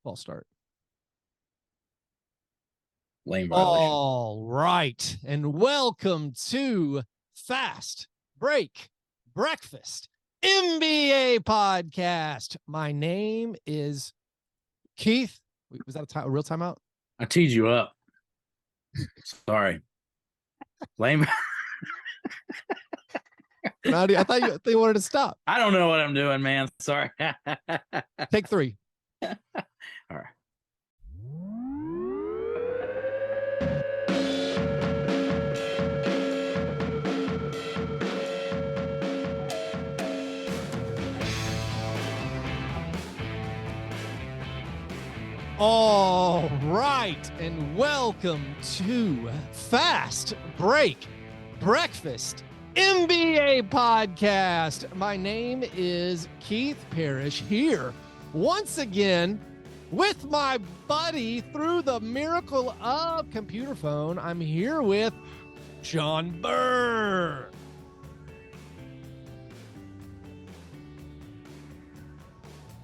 False start. Lane violation. All right. And welcome to Fast Break Breakfast NBA podcast. My name is Keith. Was that a real timeout? I teed you up. Sorry. Lame. I thought you wanted to stop. I don't know what I'm doing, man. Sorry. Take 3. All right. All right, and welcome to Fast Break Breakfast NBA podcast. My name is Keith Parrish, here once again with my buddy through the miracle of computer phone. I'm here with John Burr.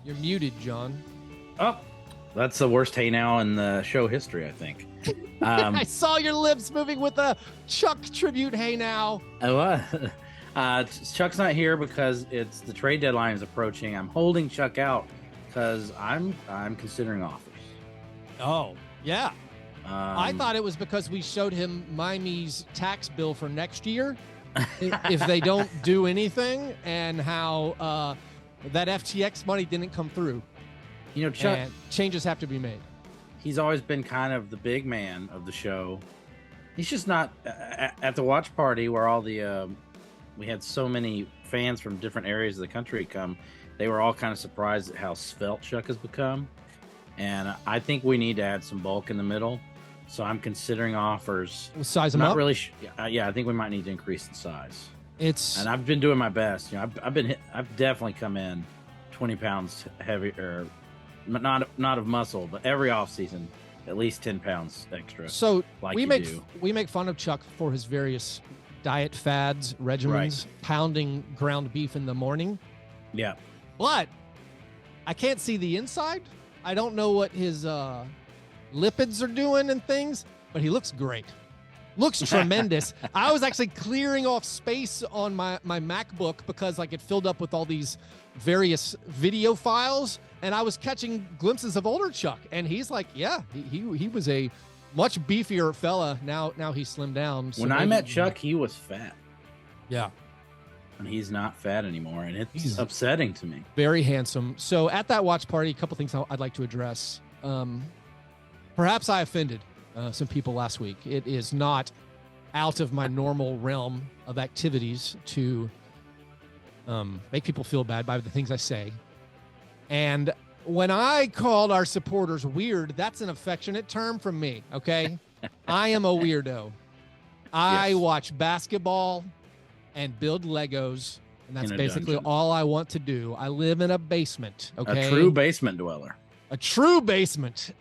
You're muted, John. Oh, that's the worst hey now in the show history, I think. I saw your lips moving with a Chuck tribute. Hey now. Chuck's not here because it's the trade deadline is approaching. I'm holding Chuck out because I'm considering offers. Oh, yeah. I thought it was because we showed him Miami's tax bill for next year if they don't do anything, and how that FTX money didn't come through. You know, Chuck, and changes have to be made. He's always been kind of the big man of the show. He's just not at the watch party where all the we had so many fans from different areas of the country come. They were all kind of surprised at how svelte Chuck has become. And I think we need to add some bulk in the middle. So I'm considering offers. We'll size them not up. Really, I think we might need to increase the size. And I've been doing my best. You know, I've definitely come in 20 pounds heavier. Not of muscle, but every off season, at least 10 pounds extra. So we make fun of Chuck for his various diet fads, regimens, right. Pounding ground beef in the morning. Yeah, but I can't see the inside. I don't know what his lipids are doing and things, but he looks great. Looks tremendous. I was actually clearing off space on my MacBook because like it filled up with all these various video files, and I was catching glimpses of older Chuck, and he's like, yeah, he was a much beefier fella. Now he's slimmed down. So when I met Chuck, he was fat. Yeah. And he's not fat anymore, and it's upsetting to me. Very handsome. So at that watch party, a couple things I'd like to address. Perhaps I offended some people last week. It is not out of my normal realm of activities to make people feel bad by the things I say. And when I called our supporters weird, that's an affectionate term from me, okay? I am a weirdo. I watch basketball and build Legos, and that's basically all I want to do. I live in a basement, okay? A true basement dweller. A true basement.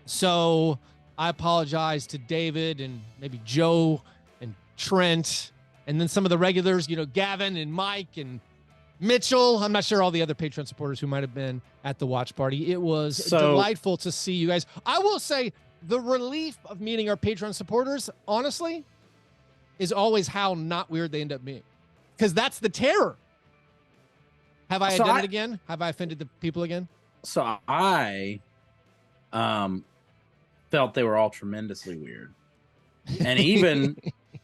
So I apologize to David and maybe Joe and Trent, and then some of the regulars, you know, Gavin and Mike and Mitchell. I'm not sure all the other Patreon supporters who might have been at the watch party. It was delightful to see you guys. I will say the relief of meeting our Patreon supporters, honestly, is always how not weird they end up being. Because that's the terror. Have I done it again? Have I offended the people again? So I felt they were all tremendously weird. And even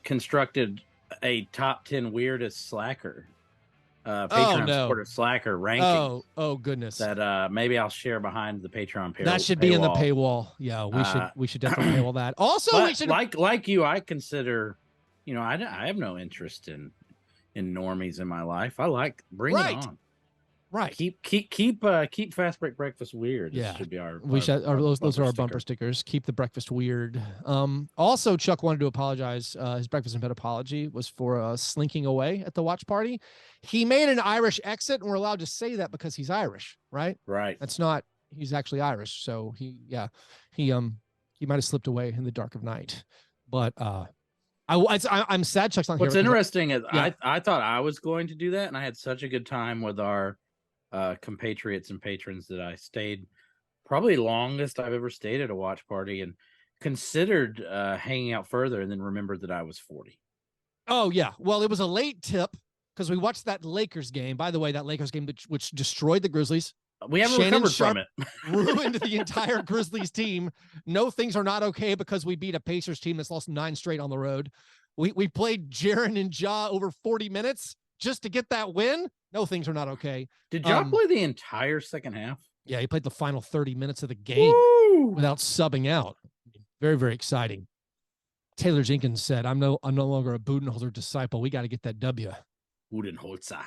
constructed a top 10 weirdest slacker. Patreon supporter slacker ranking. Oh goodness. That maybe I'll share behind the Patreon paywall. That should be in the paywall. Yeah, we should definitely paywall that. Also, we should like you, I consider, you know, I have no interest in normies in my life. I like bring it on. Right. Keep Fast Break Breakfast weird. Yeah. This should be those are our bumper stickers. Keep the breakfast weird. Also, Chuck wanted to apologize. His breakfast in bed apology was for slinking away at the watch party. He made an Irish exit, and we're allowed to say that because he's Irish, right? Right. That's not. He's actually Irish, so he might have slipped away in the dark of night. But I'm sad Chuck's not here. What's interesting is I thought I was going to do that, and I had such a good time with our compatriots and patrons that I stayed Probably longest I've ever stayed at a watch party, and considered hanging out further, and then remembered that I was 40. Oh yeah. Well, it was a late tip because we watched that Lakers game. By the way, that Lakers game which destroyed the Grizzlies. We haven't Shannon recovered Sharp from it. ruined the entire Grizzlies team. No, things are not okay because we beat a Pacers team that's lost 9 straight on the road. We played Jaren and Ja over 40 minutes just to get that win. No, things are not okay. Did Ja play the entire second half? Yeah, he played the final 30 minutes of the game without subbing out. Very, very exciting. Taylor Jenkins said, I'm no longer a Budenholzer disciple. We got to get that W. Budenholzer.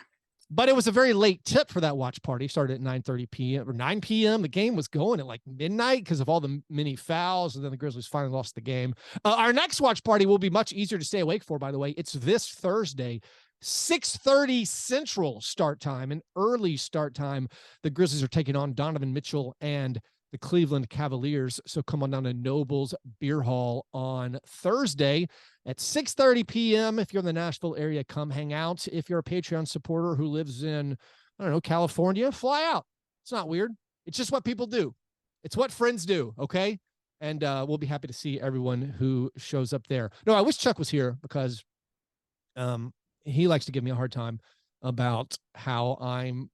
But it was a very late tip for that watch party. Started at 9:30 p.m. or 9 p.m. The game was going at like midnight because of all the many fouls, and then the Grizzlies finally lost the game. Our next watch party will be much easier to stay awake for, by the way. It's this Thursday, 6:30 Central start time, an early start time. The Grizzlies are taking on Donovan Mitchell and the Cleveland Cavaliers. So come on down to Noble's Beer Hall on Thursday at 6:30 p.m. If you're in the Nashville area, come hang out. If you're a Patreon supporter who lives in, I don't know, California, fly out. It's not weird. It's just what people do. It's what friends do, okay? And we'll be happy to see everyone who shows up there. No, I wish Chuck was here because he likes to give me a hard time about how I'm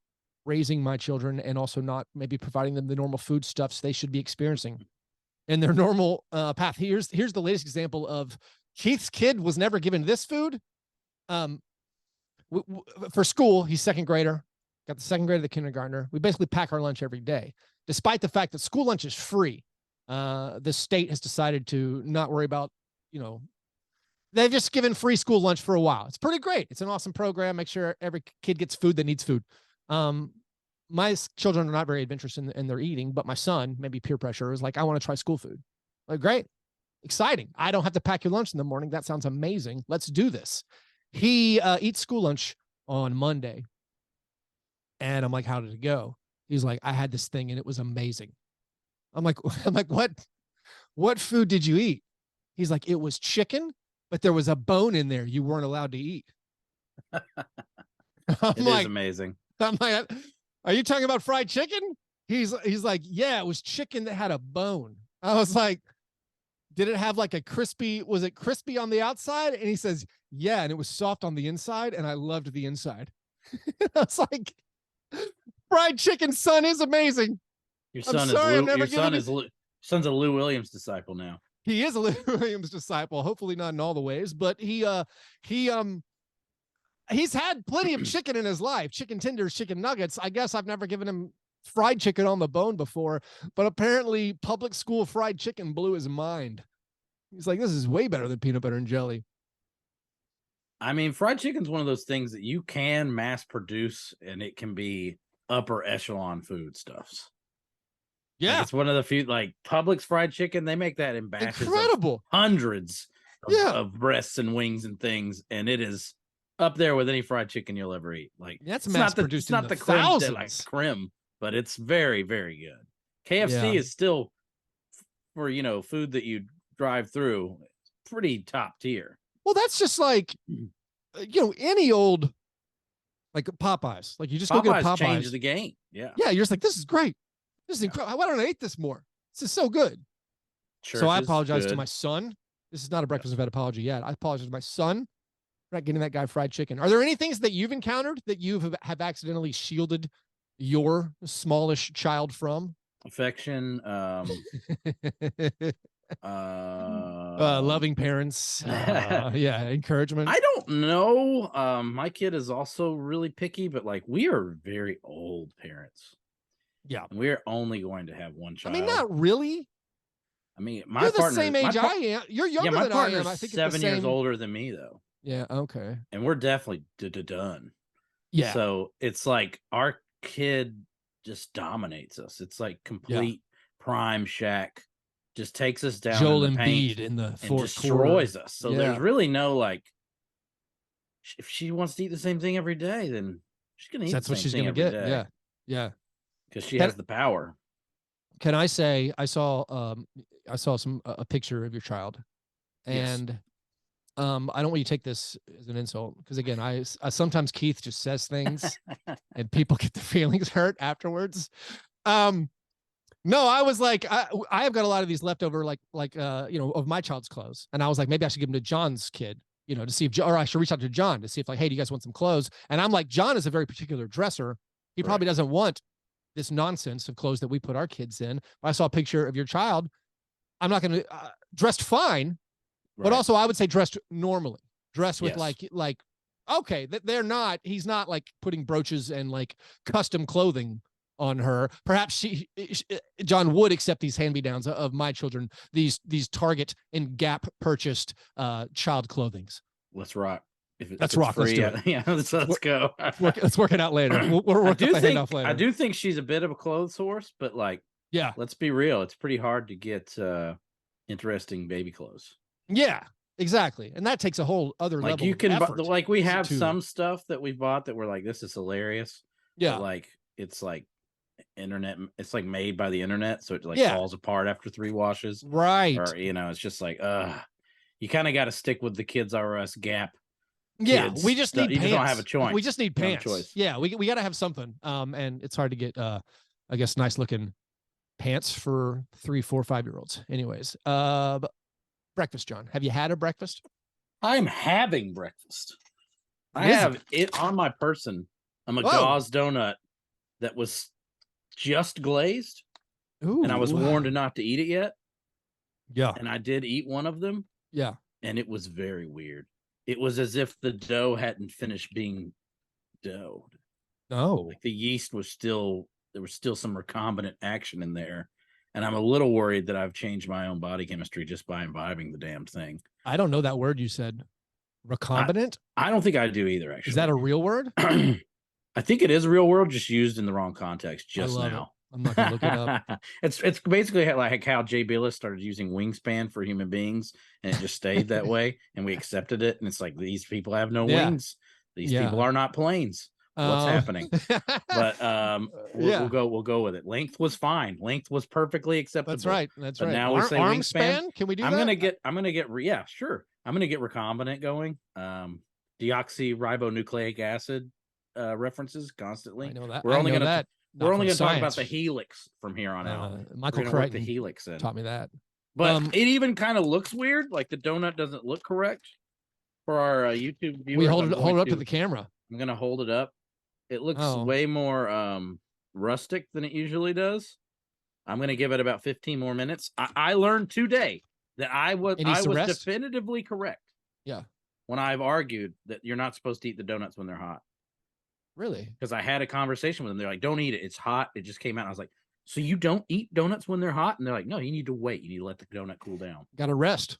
raising my children and also not maybe providing them the normal foodstuffs they should be experiencing in their normal path. Here's the latest example of Keith's kid was never given this food. For school, he's second grader, got the second grade of the kindergartner. We basically pack our lunch every day, despite the fact that school lunch is free. The state has decided to not worry about, they've just given free school lunch for a while. It's pretty great. It's an awesome program. Make sure every kid gets food that needs food. My children are not very adventurous in their eating, but my son, maybe peer pressure, is like, I want to try school food. Like, great, exciting. I don't have to pack your lunch in the morning. That sounds amazing. Let's do this. He eats school lunch on Monday. And I'm like, how did it go? He's like, I had this thing and it was amazing. I'm like, what food did you eat? He's like, it was chicken, but there was a bone in there you weren't allowed to eat. It is amazing. I'm like, are you talking about fried chicken? He's like, yeah, it was chicken that had a bone. I was like, did it have like was it crispy on the outside? And he says, yeah, and it was soft on the inside, and I loved the inside. I was like, fried chicken, son, is amazing. Your son's a Lou Williams disciple now. He is a Lou Williams disciple, hopefully not in all the ways, but he's had plenty of chicken in his life, chicken tenders, chicken nuggets. I guess I've never given him fried chicken on the bone before, but apparently public school fried chicken blew his mind. He's like, this is way better than peanut butter and jelly. I mean, fried chicken's one of those things that you can mass produce and it can be upper echelon foodstuffs. Yeah. Like, it's one of the few, like Publix fried chicken. They make that in batches. Incredible. Hundreds of breasts and wings and things. And it is up there with any fried chicken you'll ever eat. Like, that's mass produced. It's not the creme, but it's very, very good. KFC is still, for food that you drive through, pretty top tier. Well, that's just like any old like Popeyes. Like you just go get Popeyes. Changed the game. Yeah. Yeah, you're just like, this is great. This is incredible. Why don't I eat this more? This is so good. Church so I apologize to my son. This is not a breakfast of ed apology yet. I apologize to my son for not getting that guy fried chicken. Are there any things that you've encountered that you have accidentally shielded your smallish child from? Affection. Loving parents. Encouragement. I don't know. My kid is also really picky, but like we are very old parents. Yeah. We're only going to have one child. I mean, not really. I mean, you're the same age I am. You're younger than I am. I think 7 years older than me, though. Yeah. Okay. And we're definitely done. Yeah. So it's like our kid just dominates us. It's like complete prime Shaq. Just takes us down. Joel Embiid in the fourth destroys us. So there's really no like. If she wants to eat the same thing every day, then she's gonna eat. That's what she's gonna get. Yeah. Yeah. Because she has the power. Can I say I saw a picture of your child, and I don't want you to take this as an insult because again I sometimes Keith just says things and people get their feelings hurt afterwards. No, I was like, I have got a lot of these leftover, of my child's clothes. And I was like, maybe I should give them to John's kid, to see if, or I should reach out to John to see if like, hey, do you guys want some clothes? And I'm like, John is a very particular dresser. He probably doesn't want this nonsense of clothes that we put our kids in. If I saw a picture of your child, I'm not going to dressed fine, but also I would say dressed normally, dressed with okay, he's not like putting brooches and like custom clothing on her. Perhaps John would accept these hand-me-downs of my children, these Target and Gap purchased child clothings. Let's rock. Let's rock. Free, let's do it. Yeah, let's go. Let's work it out later. We'll work the handoff later. I do think she's a bit of a clothes horse, but like, yeah, let's be real. It's pretty hard to get interesting baby clothes. Yeah, exactly. And that takes a whole other level. You can, like we have some stuff that we bought that we're like, this is hilarious. Yeah, but like it's like internet. It's like made by the internet, so it like falls apart after 3 washes. Right. Or it's just like, you kind of got to stick with the Kids R Us Gap. Yeah, we just need pants. You don't have a choice. We just need pants. Yeah, we got to have something. And it's hard to get, I guess, nice looking pants for 3, 4, 5-year-olds. Anyways, breakfast, John. Have you had a breakfast? I'm having breakfast. I have it on my person. A McGaw's donut that was just glazed. Ooh. And I was warned not to eat it yet. Yeah. And I did eat one of them. Yeah. And it was very weird. It was as if the dough hadn't finished being doughed. Oh. Like the yeast was there was still some recombinant action in there. And I'm a little worried that I've changed my own body chemistry just by imbibing the damn thing. I don't know that word you said. Recombinant? I don't think I do either, actually. Is that a real word? I think it is a real word, just used in the wrong context just now. I'm not gonna look it up. It's basically like how Jay Billis started using wingspan for human beings, and it just stayed that way, and we accepted it. And it's like, these people have no wings. These people are not planes. What's happening? But we'll go with it. Length was fine. Length was perfectly acceptable. That's right. That's right. Now we say arm wingspan. Span? Can we do that? I'm gonna get yeah, sure. I'm gonna get recombinant going. Deoxyribonucleic acid references constantly. I know that. We're only gonna talk about the science. helix from here on out. Michael Crichton the helix in. taught me that. But it even kind of looks weird. Like the donut doesn't look correct for our YouTube viewers. We hold it up to the camera. I'm gonna hold it up. It looks way more rustic than it usually does. I'm going to give it about 15 more minutes. I learned today that I was definitively correct. Yeah. When I've argued that you're not supposed to eat the donuts when they're hot. Really? Because I had a conversation with them. They're like, don't eat it. It's hot. It just came out. I was like, so you don't eat donuts when they're hot? And they're like, no, you need to wait. You need to let the donut cool down. Got to rest.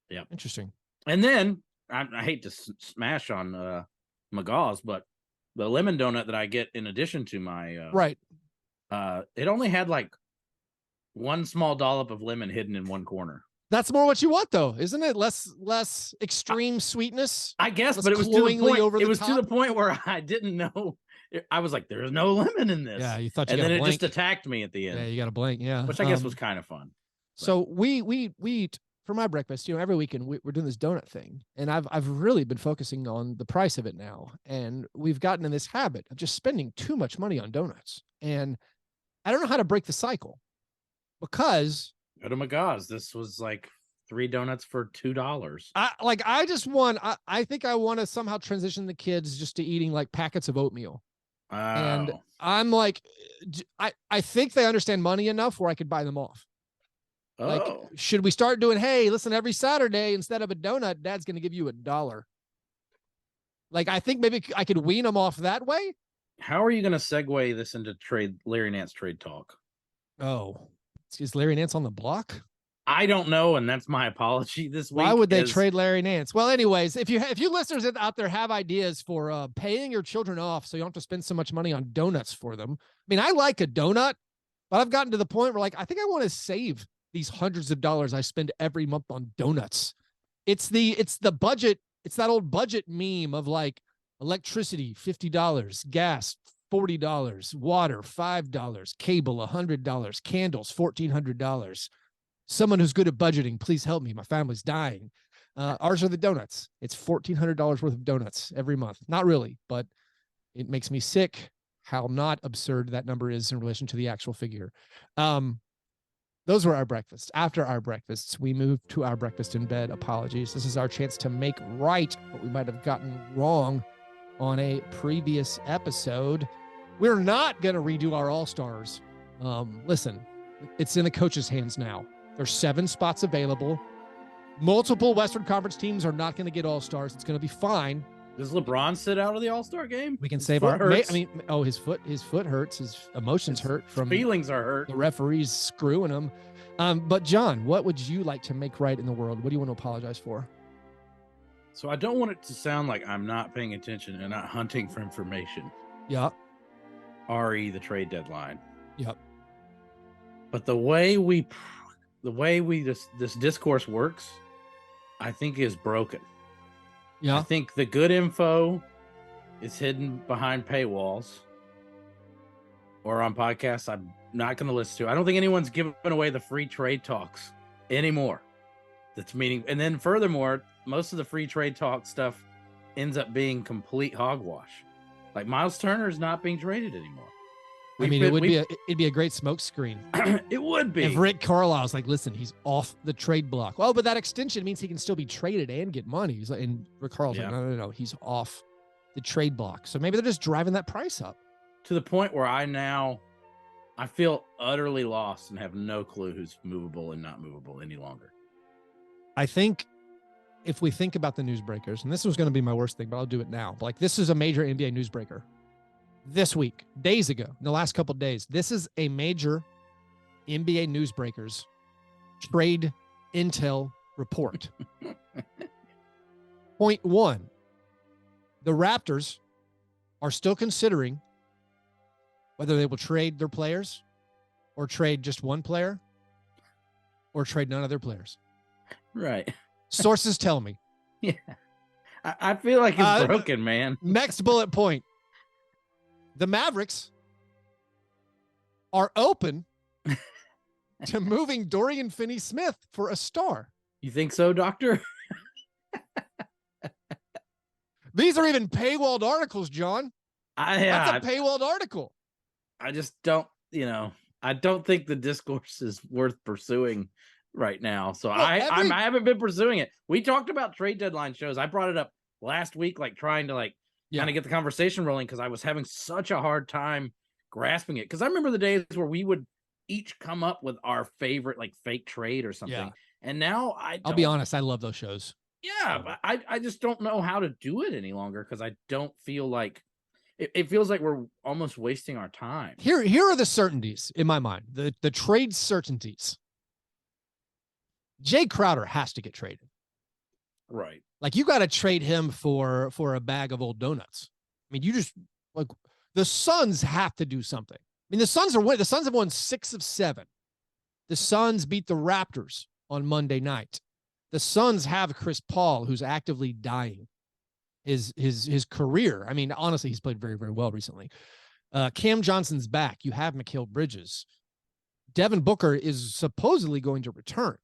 Yeah. Interesting. And then I hate to smash on McGaw's, but the lemon donut that I get in addition to my it only had like one small dollop of lemon hidden in one corner. That's more what you want, though, isn't it? Less extreme sweetness. I guess, but it was to the point. It was to the point where I didn't know. I was like, "There's no lemon in this." Yeah, you thought, and then it just attacked me at the end. Yeah, you got to blank. Yeah, which I guess was kind of fun. So we eat. For my breakfast, every weekend we're doing this donut thing, and I've really been focusing on the price of it now, and we've gotten in this habit of just spending too much money on donuts, and I don't know how to break the cycle, because go to McGaw's. This was like 3 donuts for $2. I think I want to somehow transition the kids just to eating like packets of oatmeal, and I'm like, I think they understand money enough where I could buy them off. Like, should we start doing, hey, listen, every Saturday, instead of a donut, Dad's going to give you $1. Like, I think maybe I could wean them off that way. How are you going to segue this into Larry Nance trade talk? Oh, is Larry Nance on the block? I don't know, and that's my apology this week. Why would they trade Larry Nance? Well, anyways, if you listeners out there have ideas for paying your children off so you don't have to spend so much money on donuts for them. I mean, I like a donut, but I've gotten to the point where, like, I think I want to save these hundreds of dollars I spend every month on donuts. It's the budget. It's that old budget meme of like electricity, $50, gas, $40, water, $5, cable, $100, candles, $1,400. Someone who's good at budgeting, please help me. My family's dying. Ours are the donuts. It's $1,400 worth of donuts every month. Not really, but it makes me sick how not absurd that number is in relation to the actual figure. Those were our breakfasts. After our breakfasts, we moved to our breakfast in bed. Apologies. This is our chance to make right what we might have gotten wrong on a previous episode. We're not going to redo our All-Stars. Listen, it's in the coach's hands now. There's 7 spots available. Multiple Western Conference teams are not going to get All-Stars. It's going to be fine. Does LeBron sit out of the All-Star game? We can save our. Hurts. I mean, his foot hurts. His emotions hurt from feelings are hurt. The referees screwing him. But John, what would you like to make right in the world? What do you want to apologize for? So I don't want it to sound like I'm not paying attention and not hunting for information. Yeah. The trade deadline. Yep. But the way this discourse works, I think is broken. Yeah. I think the good info is hidden behind paywalls or on podcasts I'm not going to listen to. I don't think anyone's giving away the free trade talks anymore. That's meaning. And then furthermore, most of the free trade talk stuff ends up being complete hogwash. Like Miles Turner is not being traded anymore. It'd be a great smoke screen. It would be. If Rick Carlisle's like, listen, he's off the trade block. Oh, but that extension means he can still be traded and get money. He's like, and Rick Carlisle's like, no, he's off the trade block. So maybe they're just driving that price up. To the point where I feel utterly lost and have no clue who's movable and not movable any longer. I think if we think about the newsbreakers, and this was going to be my worst thing, but I'll do it now. But like, this is a major NBA newsbreaker. This week, days ago, in the last couple of days, this is a major NBA newsbreakers trade intel report. Point 1, the Raptors are still considering whether they will trade their players or trade just one player or trade none of their players. Right. Sources tell me. Yeah. I feel like it's broken, man. Next bullet point. The Mavericks are open to moving Dorian Finney-Smith for a star. You think so, Doctor? These are even paywalled articles, John. That's a paywalled article. I just don't, I don't think the discourse is worth pursuing right now. So I haven't been pursuing it. We talked about trade deadline shows. I brought it up last week, trying to kind of get the conversation rolling because I was having such a hard time grasping it. Because I remember the days where we would each come up with our favorite fake trade or something. Yeah. And now I'll be honest, I love those shows. Yeah, but I just don't know how to do it any longer because I don't feel like it feels like we're almost wasting our time. Here are the certainties in my mind. The trade certainties. Jay Crowder has to get traded. Right. You got to trade him for a bag of old donuts. I mean, you just the Suns have to do something. I mean, the Suns have won 6 of 7. The Suns beat the Raptors on Monday night. The Suns have Chris Paul, who's actively dying his career. I mean, honestly, he's played very, very well recently. Cam Johnson's back. You have Mikal Bridges. Devin Booker is supposedly going to return.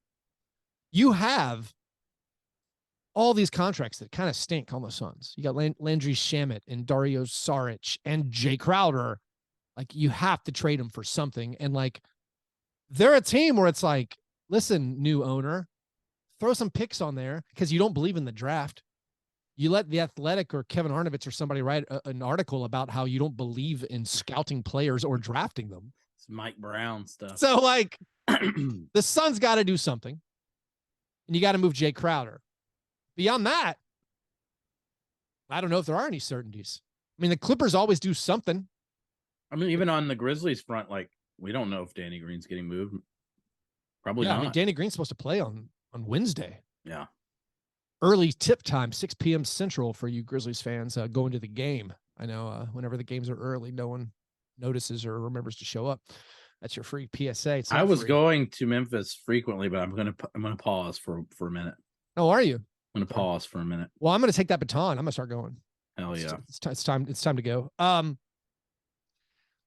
You have all these contracts that kind of stink on the Suns. You got Landry Shamet and Dario Saric and Jay Crowder. You have to trade them for something. And they're a team where it's listen, new owner, throw some picks on there because you don't believe in the draft. You let The Athletic or Kevin Arnovitz or somebody write an article about how you don't believe in scouting players or drafting them. It's Mike Brown stuff. So the Suns got to do something. And you got to move Jay Crowder. Beyond that, I don't know if there are any certainties. I mean, the Clippers always do something. I mean, even on the Grizzlies front, we don't know if Danny Green's getting moved. Probably not. I mean, Danny Green's supposed to play on Wednesday. Yeah. Early tip time, 6 p.m. Central for you Grizzlies fans going to the game. I know whenever the games are early, no one notices or remembers to show up. That's your free PSA. I was going to Memphis frequently, but I'm gonna pause for a minute. Oh, are you? I'm gonna pause for a minute. Well, I'm gonna take that baton. I'm gonna start going. Hell yeah! It's time to go.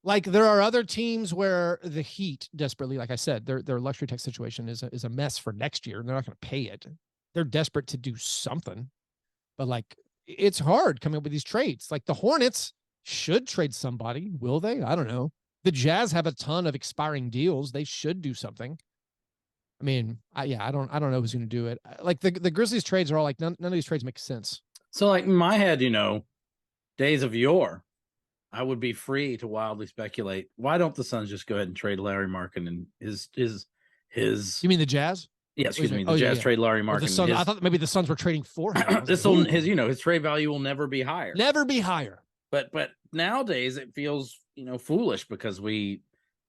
There are other teams where the Heat desperately, like I said, their luxury tax situation is a mess for next year, and they're not going to pay it. They're desperate to do something, but it's hard coming up with these trades. The Hornets should trade somebody. Will they? I don't know. The Jazz have a ton of expiring deals. They should do something. I mean, I don't know who's going to do it. Like the Grizzlies trades are all like none of these trades make sense. So like in my head, days of yore, I would be free to wildly speculate. Why don't the Suns just go ahead and trade Larry Markin and his You mean the Jazz? Yeah, excuse me. The Jazz trade Larry Markin. The Suns, I thought maybe the Suns were trading for him. His trade value will never be higher. Never be higher. But nowadays it feels foolish because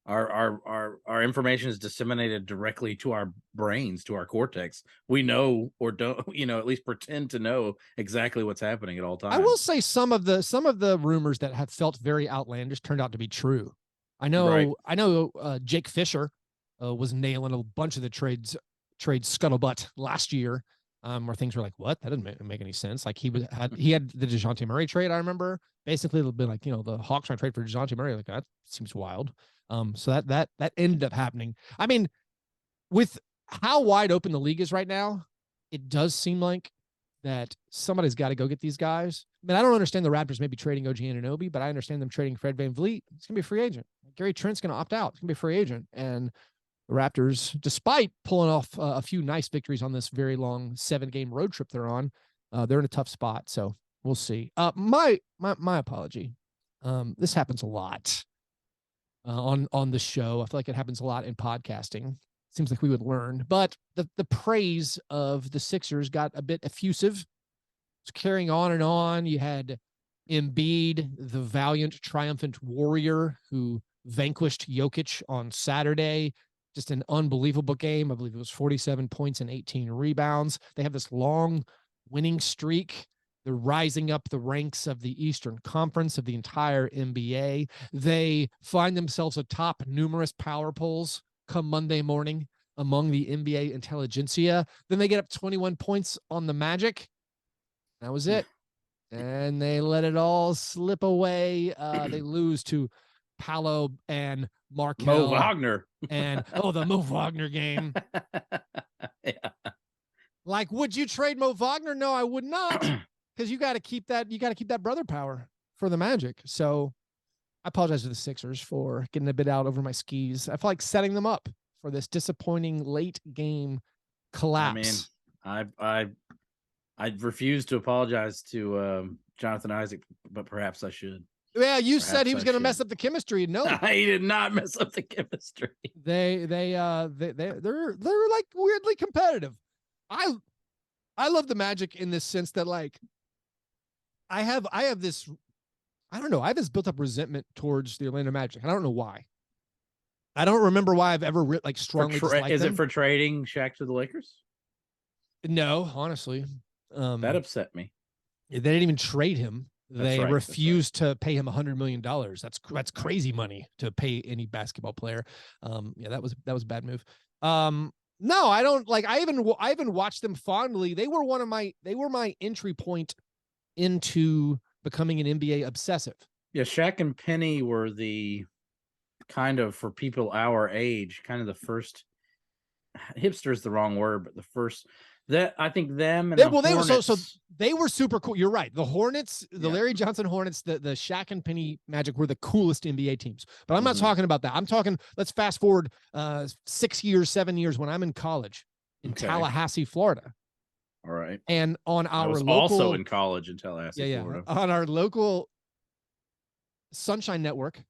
our information is disseminated directly to our brains, to our cortex. We know or don't, at least pretend to know exactly what's happening at all times. I will say some of the rumors that have felt very outlandish turned out to be true. I know Jake Fisher was nailing a bunch of the trade scuttlebutt last year, where things were like, what? That didn't make any sense. Like he had the DeJounte Murray trade. I remember basically it'll be like, the Hawks trying to trade for DeJounte Murray. Like that seems wild. So that ended up happening. I mean, with how wide open the league is right now, it does seem like that somebody's got to go get these guys. I mean, I don't understand the Raptors maybe trading OG Anunoby, but I understand them trading Fred VanVleet. It's going to be a free agent. Gary Trent's going to opt out. It's going to be a free agent. And the Raptors, despite pulling off a few nice victories on this very long 7-game road trip they're on, they're in a tough spot. So we'll see. My apology. This happens a lot on the show. I feel like it happens a lot in podcasting. Seems like we would learn, but the praise of the Sixers got a bit effusive. It's carrying on and on. You had Embiid, the valiant, triumphant warrior who vanquished Jokic on Saturday. Just an unbelievable game. I believe it was 47 points and 18 rebounds. They have this long winning streak. They're rising up the ranks of the Eastern Conference of the entire NBA. They find themselves atop numerous power polls come Monday morning among the NBA intelligentsia. Then they get up 21 points on the Magic. That was it. And they let it all slip away. They lose to Paolo and Markel. Mo Wagner. And the Mo Wagner game. Yeah. Like, would you trade Mo Wagner? No, I would not. Because you got to keep that brother power for the Magic. So I apologize to the Sixers for getting a bit out over my skis. I feel like setting them up for this disappointing late game collapse. I mean, I refuse to apologize to Jonathan Isaac, but perhaps I should. Yeah, you said he was going to mess up the chemistry. No, he did not mess up the chemistry. They're like weirdly competitive. I love the Magic in this sense that like I have this, I don't know, I have this built up resentment towards the Orlando Magic. I don't know why. I don't remember why I've ever strongly disliked Is them. it for trading Shaq to the Lakers? No, honestly. That upset me. They didn't even trade him. They refused to pay him $100 million. That's crazy money to pay any basketball player. That was a bad move. No, I don't like. I even watched them fondly. They were my entry point into becoming an NBA obsessive. Yeah, Shaq and Penny were the kind of, for people our age, kind of the first. Hipster is the wrong word, but the first. That I think them and they were super cool. You're right. The Hornets, Larry Johnson Hornets, the Shaq and Penny Magic were the coolest NBA teams. But I'm not talking about that. I'm talking, let's fast forward 7 years when I'm in college in Tallahassee, Florida. All right. And on our local, also in college in Tallahassee, Florida. On our local Sunshine Network.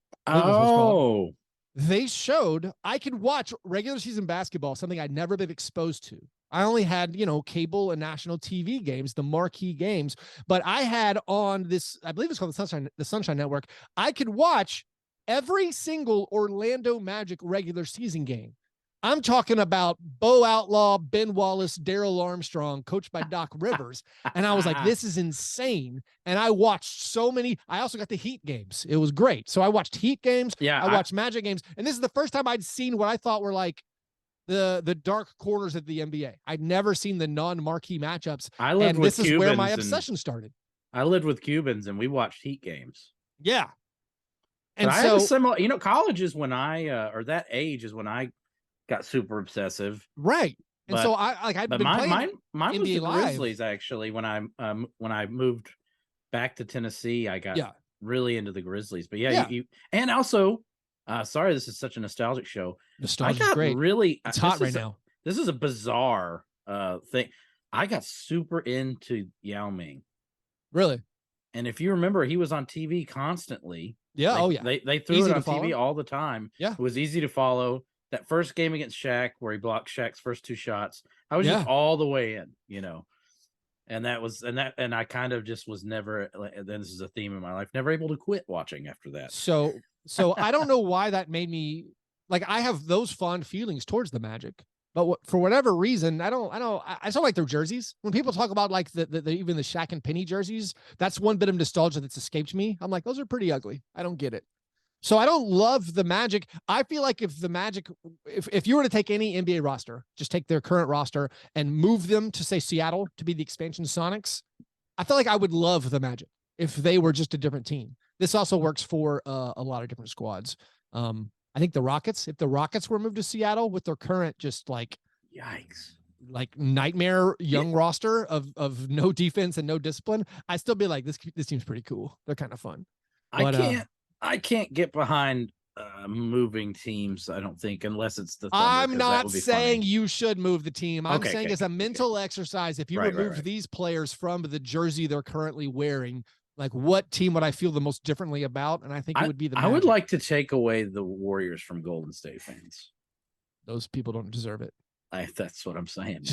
They showed I could watch regular season basketball, something I'd never been exposed to. I only had, cable and national TV games, the marquee games, but I had on this, I believe it's called the Sunshine Network. I could watch every single Orlando Magic regular season game. I'm talking about Bo Outlaw, Ben Wallace, Daryl Armstrong, coached by Doc Rivers. And I was like, this is insane. And I watched so many. I also got the Heat games. It was great. So I watched Heat games. Yeah, I watched Magic games. And this is the first time I'd seen what I thought were like the dark corners of the NBA. I'd never seen the non-marquee matchups. This is where my obsession started. I lived with Cubans and we watched Heat games. Yeah. And I have a similar, college is when or that age is when I got super obsessive. Right. And so I'd been playing mine NBA was the Live. Grizzlies actually. When I moved back to Tennessee, I got really into the Grizzlies. But you and also sorry, this is such a nostalgic show. Nostalgia's great. Really, it's hot right now. this is a bizarre thing. I got super into Yao Ming. Really? And if you remember, he was on TV constantly. Yeah. Like, Oh yeah. They threw Easy it to on follow. TV all the time. Yeah. It was easy to follow. That first game against Shaq, where he blocked Shaq's first 2 shots, I was Yeah. just all the way in, you know. And I kind of just was never. Then this is a theme in my life. Never able to quit watching after that. So I don't know why that made me like. I have those fond feelings towards the Magic, but for whatever reason, I still like their jerseys. When people talk about like the even the Shaq and Penny jerseys, that's one bit of nostalgia that's escaped me. I'm like, those are pretty ugly. I don't get it. So I don't love the Magic. I feel like if the Magic, if you were to take any NBA roster, just take their current roster and move them to say Seattle to be the expansion Sonics, I feel like I would love the Magic if they were just a different team. This also works for a lot of different squads. I think the Rockets, if the Rockets were moved to Seattle with their current just like yikes, like nightmare young roster of no defense and no discipline, I'd still be like, this team's pretty cool. They're kind of fun. But, I can't get behind moving teams, I don't think, unless it's the Thunder. I'm not saying you should move the team. I'm saying it's a mental exercise. If you removed these players from the jersey they're currently wearing, like what team would I feel the most differently about? And I think it would be the Magic. I would like to take away the Warriors from Golden State fans. Those people don't deserve it. That's what I'm saying.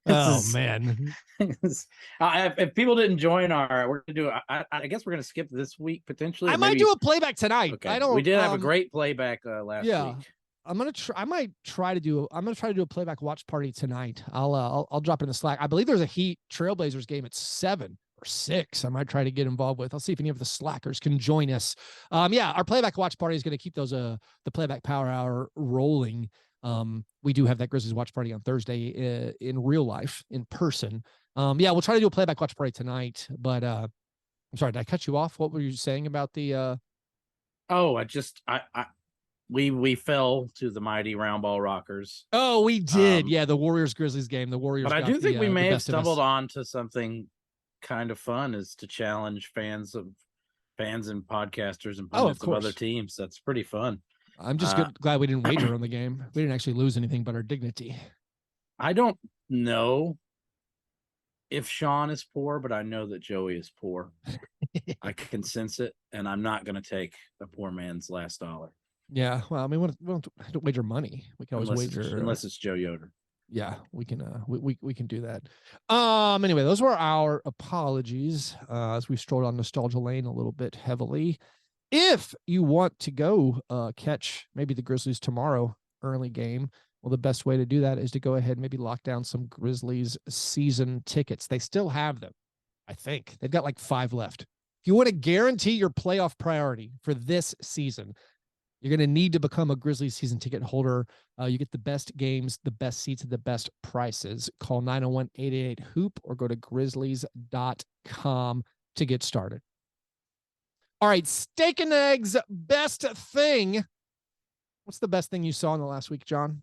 Man. If people didn't join we're gonna do. I guess we're gonna skip this week potentially. I might do a playback tonight. Okay. We did have a great playback last week. I'm gonna try to do a playback watch party tonight. I'll drop it in the Slack. I believe there's a Heat Trailblazers game at 7 or 6. I might try to get involved with. I'll see if any of the Slackers can join us. Our playback watch party is gonna keep those the playback power hour rolling. We do have that Grizzlies watch party on Thursday in real life, in person. We'll try to do a playback watch party tonight, but I'm sorry, did I cut you off? What were you saying about the we fell to the mighty round ball rockers. Oh, we did. The Warriors Grizzlies game. The Warriors. But I do think we may have stumbled onto something kind of fun, is to challenge fans and podcasters and pundits of other teams. That's pretty fun. I'm just glad we didn't wager on the game. We didn't actually lose anything but our dignity. I don't know if Sean is poor, but I know that Joey is poor. I can sense it, and I'm not going to take a poor man's last dollar. Yeah, well, I mean, we don't wager money. We can always wager unless it's Joe Yoder. Yeah, we can we can do that. Anyway, those were our apologies as we strolled on nostalgia lane a little bit heavily. If you want to go catch maybe the Grizzlies tomorrow early game, well, the best way to do that is to go ahead and maybe lock down some Grizzlies season tickets. They still have them. I think they've got like 5 left. If you want to guarantee your playoff priority for this season, you're going to need to become a Grizzlies season ticket holder. You get the best games, the best seats, and the best prices. Call 901-888-HOOP or go to grizzlies.com to get started. All right, steak and eggs, best thing. What's the best thing you saw in the last week, John?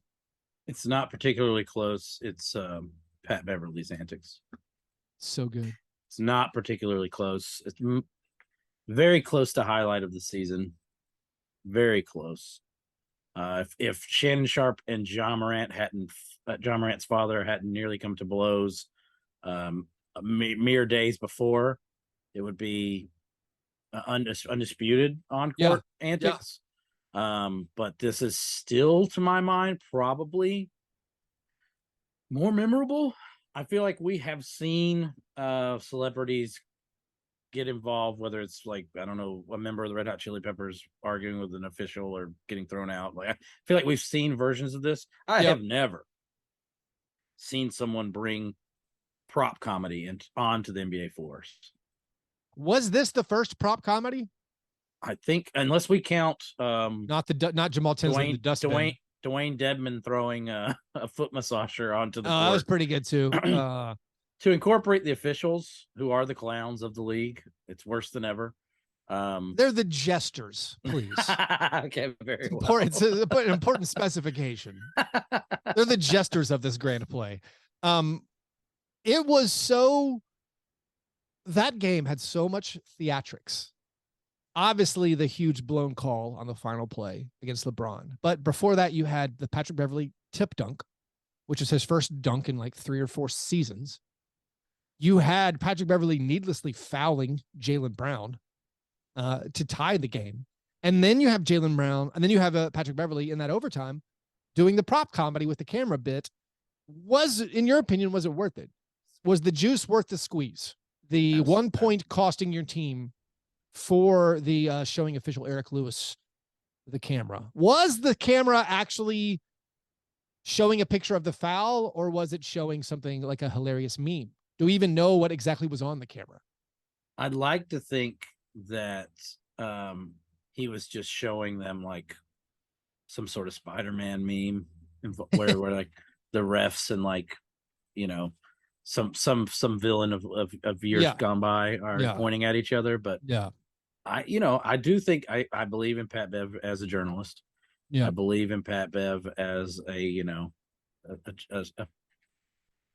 It's not particularly close. It's Pat Beverley's antics. So good. It's not particularly close. It's very close to highlight of the season. Very close. If Shannon Sharp and John Morant John Morant's father hadn't nearly come to blows mere days before, it would be undisputed on-court antics. But this is still, to my mind, probably more memorable. I feel like we have seen celebrities get involved, whether it's like, I don't know, a member of the Red Hot Chili Peppers arguing with an official or getting thrown out. Like, I feel like we've seen versions of this. I have never seen someone bring prop comedy onto the NBA floors. Was this the first prop comedy? I think, unless we count not Jamal Tinsley, the dustbin. Dwayne Dedman throwing a foot massager onto the court. That was pretty good too. To incorporate the officials, who are the clowns of the league, it's worse than ever. They're the jesters, please. Okay, very well. Important. It's an important specification. They're the jesters of this grand play. It was so. That game had so much theatrics obviously the huge blown call on the final play against LeBron. But before that, you had the Patrick Beverley tip dunk, which is his first dunk in like 3 or 4 seasons. You had Patrick Beverley needlessly fouling Jaylen Brown to tie the game. And then you have Jaylen Brown, and then you have Patrick Beverley in that overtime doing the prop comedy with the camera bit. In your opinion, was it worth it? Was the juice worth the squeeze? The 1 point costing your team for the showing official Eric Lewis the camera. Was the camera actually showing a picture of the foul, or was it showing something like a hilarious meme? Do we even know what exactly was on the camera? I'd like to think that he was just showing them like some sort of Spider-Man meme where like the refs and like, you know, some villain of years gone by are pointing at each other. But I do think I believe in Pat Bev as a journalist. Yeah, I believe in Pat Bev as a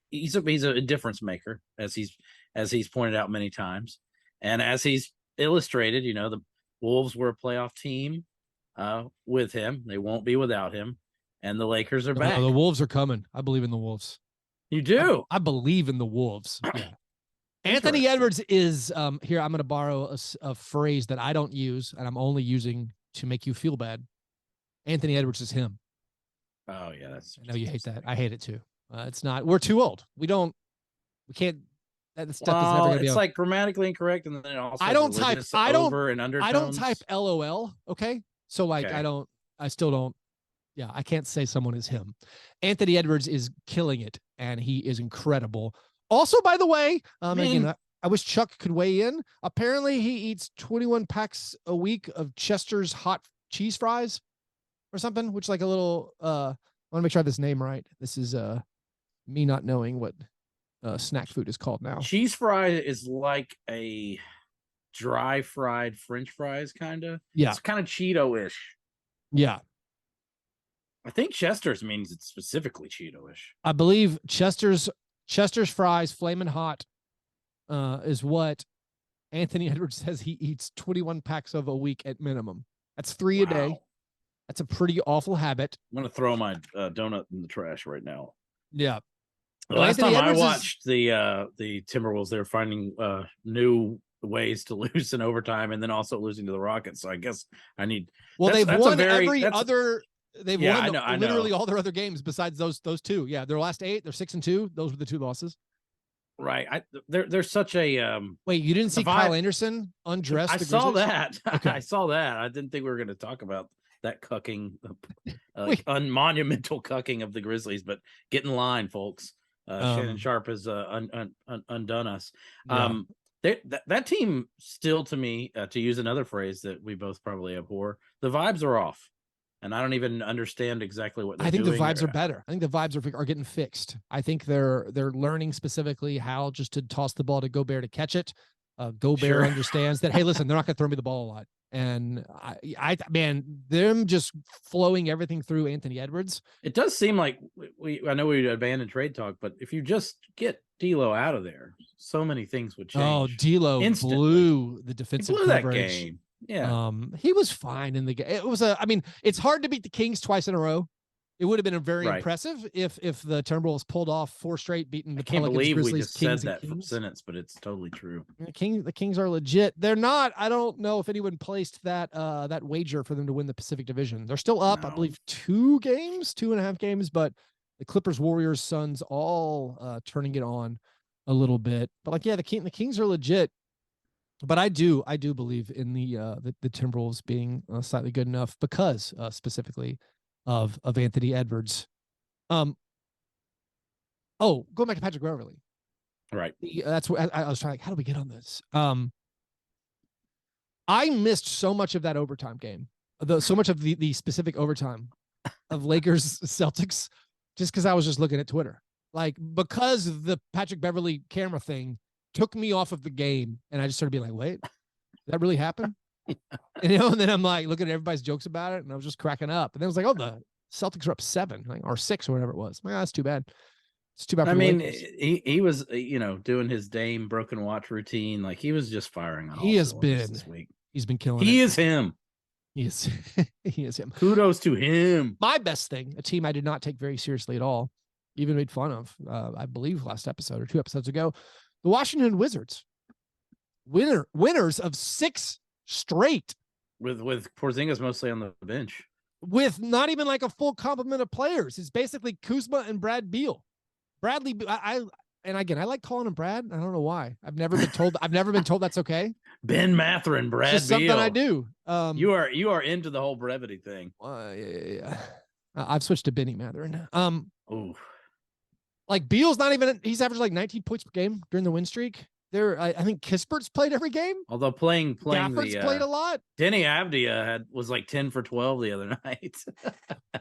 he's a difference maker, as he's pointed out many times, and as he's illustrated. The Wolves were a playoff team with him. They won't be without him, and the Lakers are back. The Wolves are coming. I believe in the Wolves. You do? I believe in the Wolves. Yeah. Anthony Edwards is here. I'm going to borrow a phrase that I don't use, and I'm only using to make you feel bad. Anthony Edwards is him. Oh yeah, I know you hate that. I hate it too. It's not. We're too old. We can't. That stuff is never going to be. It's like grammatically incorrect, and then it also. I don't type. I don't type LOL. Okay, so like I still don't. Yeah, I can't say someone is him. Anthony Edwards is killing it, and he is incredible. Also, by the way, again, I wish Chuck could weigh in. Apparently, he eats 21 packs a week of Chester's hot cheese fries or something, which like a little. I want to make sure I have this name right. This is me not knowing what snack food is called now. Cheese fry is like a dry fried French fries, kind of. Yeah, it's kind of Cheeto-ish. Yeah. I think Chester's means it's specifically Cheeto-ish. I believe Chester's fries, flaming hot, is what Anthony Edwards says he eats 21 packs of a week at minimum. That's 3 a day. That's a pretty awful habit. I'm going to throw my donut in the trash right now. Yeah. The last time I watched the Timberwolves, they were finding new ways to lose in overtime and then also losing to the Rockets. So I guess I need. Well, they've won They've won literally all their other games besides those two. Yeah, their last 8, they're 6-2. Those were the 2 losses. Right. There's such a wait. You didn't see Kyle Anderson undressed? I saw that. Okay. I saw that. I didn't think we were going to talk about that cucking, unmonumental cucking of the Grizzlies. But get in line, folks. Shannon Sharp has undone us. Yeah. That team still, to me, to use another phrase that we both probably abhor, the vibes are off. And I don't even understand exactly what they're doing. I think the vibes are better. I think the vibes are getting fixed. I think they're learning specifically how just to toss the ball to Gobert to catch it. Gobert understands that, hey, listen, they're not going to throw me the ball a lot. And them just flowing everything through Anthony Edwards. It does seem like I know we abandoned trade talk, but if you just get D'Lo out of there, so many things would change. Oh, D'Lo blew the defensive coverage. That game. Yeah. He was fine in the game. It was it's hard to beat the Kings twice in a row. It would have been very impressive if the Timberwolves pulled off 4 straight, beating the Pelicans, Grizzlies, we just Kings, said that sentence, but it's totally true. The Kings are legit. They're not. I don't know if anyone placed that wager for them to win the Pacific Division. They're still up, I believe, 2.5 games, but the Clippers, Warriors, Suns all turning it on a little bit. But the Kings are legit. But I do believe in the Timberwolves being slightly good enough because specifically of Anthony Edwards. Going back to Patrick Beverley. Right. That's what I was trying. How do we get on this? I missed so much of that overtime game, so much of the specific overtime of Lakers Celtics, just because I was just looking at Twitter, because the Patrick Beverley camera thing took me off of the game, and I just started being like, wait, did that really happen? And then I'm like looking at everybody's jokes about it, and I was just cracking up. And then I was like, oh, the Celtics are up 7 or 6 or whatever it was. That's too bad. It's too bad. He was doing his Dame broken watch routine. He was just firing on. He has been this week. He's been killing He it. is him. He is. He is him. Kudos to him. My best thing, a team I did not take very seriously at all, even made fun of, I believe last episode or 2 episodes ago, the Washington Wizards. Winners of 6 straight. With Porzingis mostly on the bench. With not even like a full complement of players. It's basically Kuzma and Brad Beal. Bradley, and again, I like calling him Brad. I don't know why. I've never been told that's okay. Ben Mathurin, Brad it's just Beal. something I do. You are into the whole brevity thing. Yeah. I've switched to Benny Mathurin. Ooh. Like Beal's not even. He's averaged like 19 points per game during the win streak. I think Kispert's played every game. Although playing Gafford's played a lot. Denny Avdia was like 10 for 12 the other night.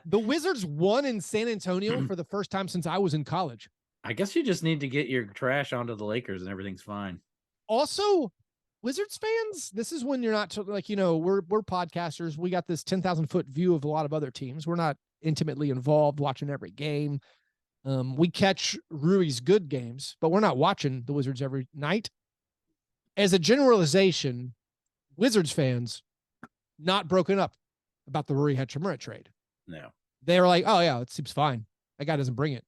The Wizards won in San Antonio for the first time since I was in college. I guess you just need to get your trash onto the Lakers and everything's fine. Also, Wizards fans, this is when you're not like, we're podcasters. We got this 10,000 foot view of a lot of other teams. We're not intimately involved watching every game. We catch Rui's good games, but we're not watching the Wizards every night. As a generalization, Wizards fans not broken up about the Rui Hachimura trade. No. They were like, oh yeah, it seems fine. That guy doesn't bring it.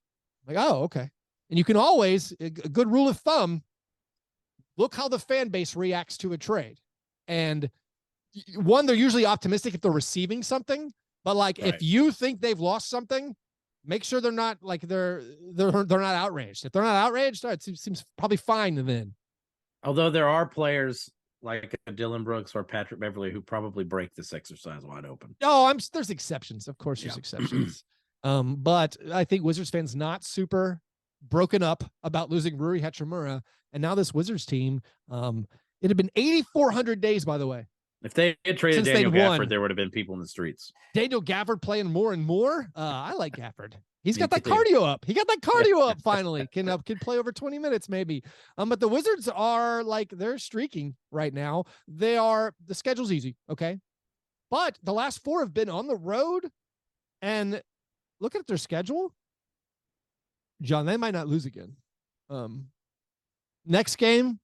Like, oh, okay. And you can always, a good rule of thumb, look how the fan base reacts to a trade. And one, they're usually optimistic if they're receiving something, but like if you think they've lost something, make sure they're not like they're not outraged. If they're not outraged, it seems probably fine then. Although there are players like Dillon Brooks or Patrick Beverley who probably break this exercise wide open. Oh, there's exceptions. Of course, there's exceptions. But I think Wizards fans not super broken up about losing Rui Hachimura, and now this Wizards team. It had been 8,400 days, by the way. If they had traded Daniel Gafford, there would have been people in the streets. Daniel Gafford playing more and more. I like Gafford. He's got that cardio up. He got that cardio up finally. Can play over 20 minutes maybe. But the Wizards are like, they're streaking right now. The schedule's easy, okay? But the last 4 have been on the road, and look at their schedule. John, they might not lose again. Next game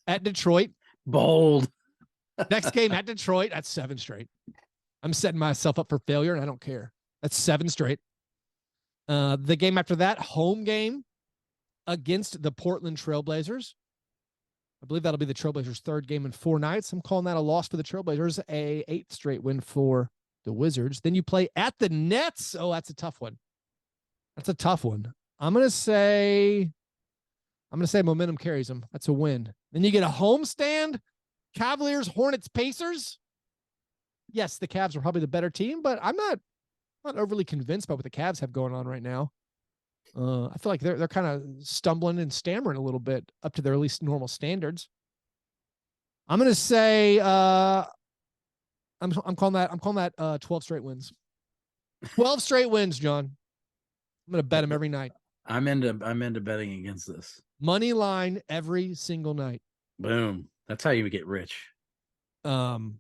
at Detroit. Bold. Next game at Detroit. That's 7 straight. I'm setting myself up for failure, and I don't care. That's 7 straight. The game after that, home game against the Portland Trailblazers. I believe that'll be the Trailblazers' 3rd game in 4 nights. I'm calling that a loss for the Trailblazers, a 8th straight win for the Wizards. Then you play at the Nets. Oh, that's a tough one. That's a tough one. I'm gonna say momentum carries them. That's a win. Then you get a homestand, Cavaliers, Hornets, Pacers. Yes, the Cavs are probably the better team, but I'm not overly convinced by what the Cavs have going on right now. I feel like they're kind of stumbling and stammering a little bit up to their at least normal standards. I'm gonna say I'm calling that 12 straight wins. 12 straight wins, John. I'm gonna bet them every night. I'm into betting against this. Money line every single night. Boom. That's how you get rich. I'm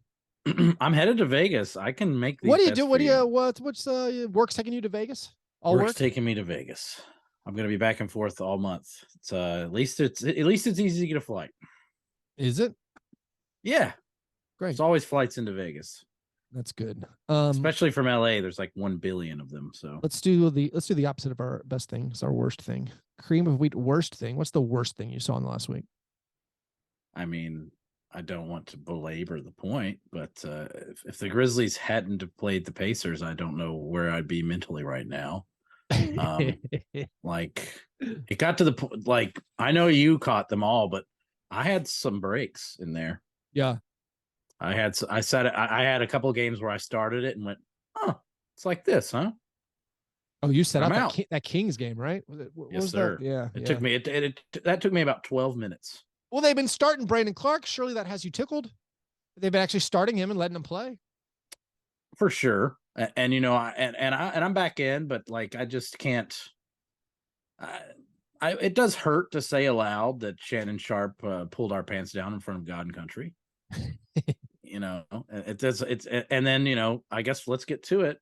headed to Vegas. I can make these. What do you do? What's work's taking you to Vegas? Work's taking me to Vegas. I'm going to be back and forth all month. It's at least it's easy to get a flight. Is it? Yeah. Great. There's always flights into Vegas. That's good. Especially from LA. There's like 1 billion of them. So let's do the opposite of our best thing. It's our worst thing. Cream of wheat worst thing. What's the worst thing you saw in the last week? I mean, I don't want to belabor the point, but if the Grizzlies hadn't have played the Pacers, I don't know where I'd be mentally right now. Like it got to the point, like I know you caught them all, but I had some breaks in there. Yeah. I had a couple of games where I started it and went, oh, it's like this, huh? Oh, you set up that Kings game, right? Yes, sir. Yeah. It took me that took me about 12 minutes. Well, they've been starting Brandon Clark. Surely that has you tickled. They've been actually starting him and letting him play. For sure. And I'm back in, but like I just can't. It does hurt to say aloud that Shannon Sharp pulled our pants down in front of God and country. It does. And then I guess let's get to it.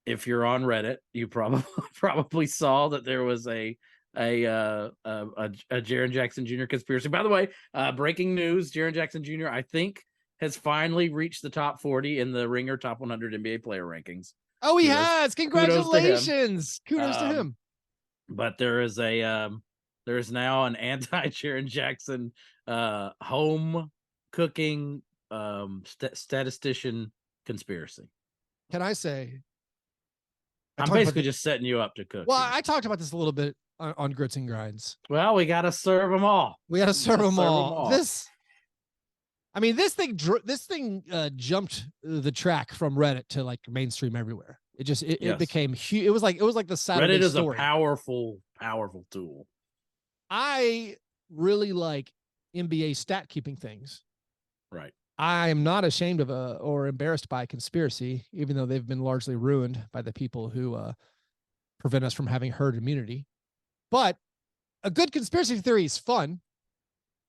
If you're on Reddit, you probably saw that there was a Jaren Jackson Jr. conspiracy. By the way, breaking news: Jaren Jackson Jr. I think has finally reached the top 40 in the Ringer Top 100 NBA player rankings. Oh, he has. Congratulations. Kudos to him. But there is now an anti-Jaren Jackson home cooking statistician conspiracy. Can I say? I'm basically just setting you up to cook. Well, I talked about this a little bit on Grits and Grinds. Well, we got to serve them all. This thing jumped the track from Reddit to like mainstream everywhere. It became huge. It was like the Saturday Reddit is story. a powerful tool. I really like NBA stat keeping things. Right. I am not ashamed of or embarrassed by a conspiracy, even though they've been largely ruined by the people who prevent us from having herd immunity. But a good conspiracy theory is fun.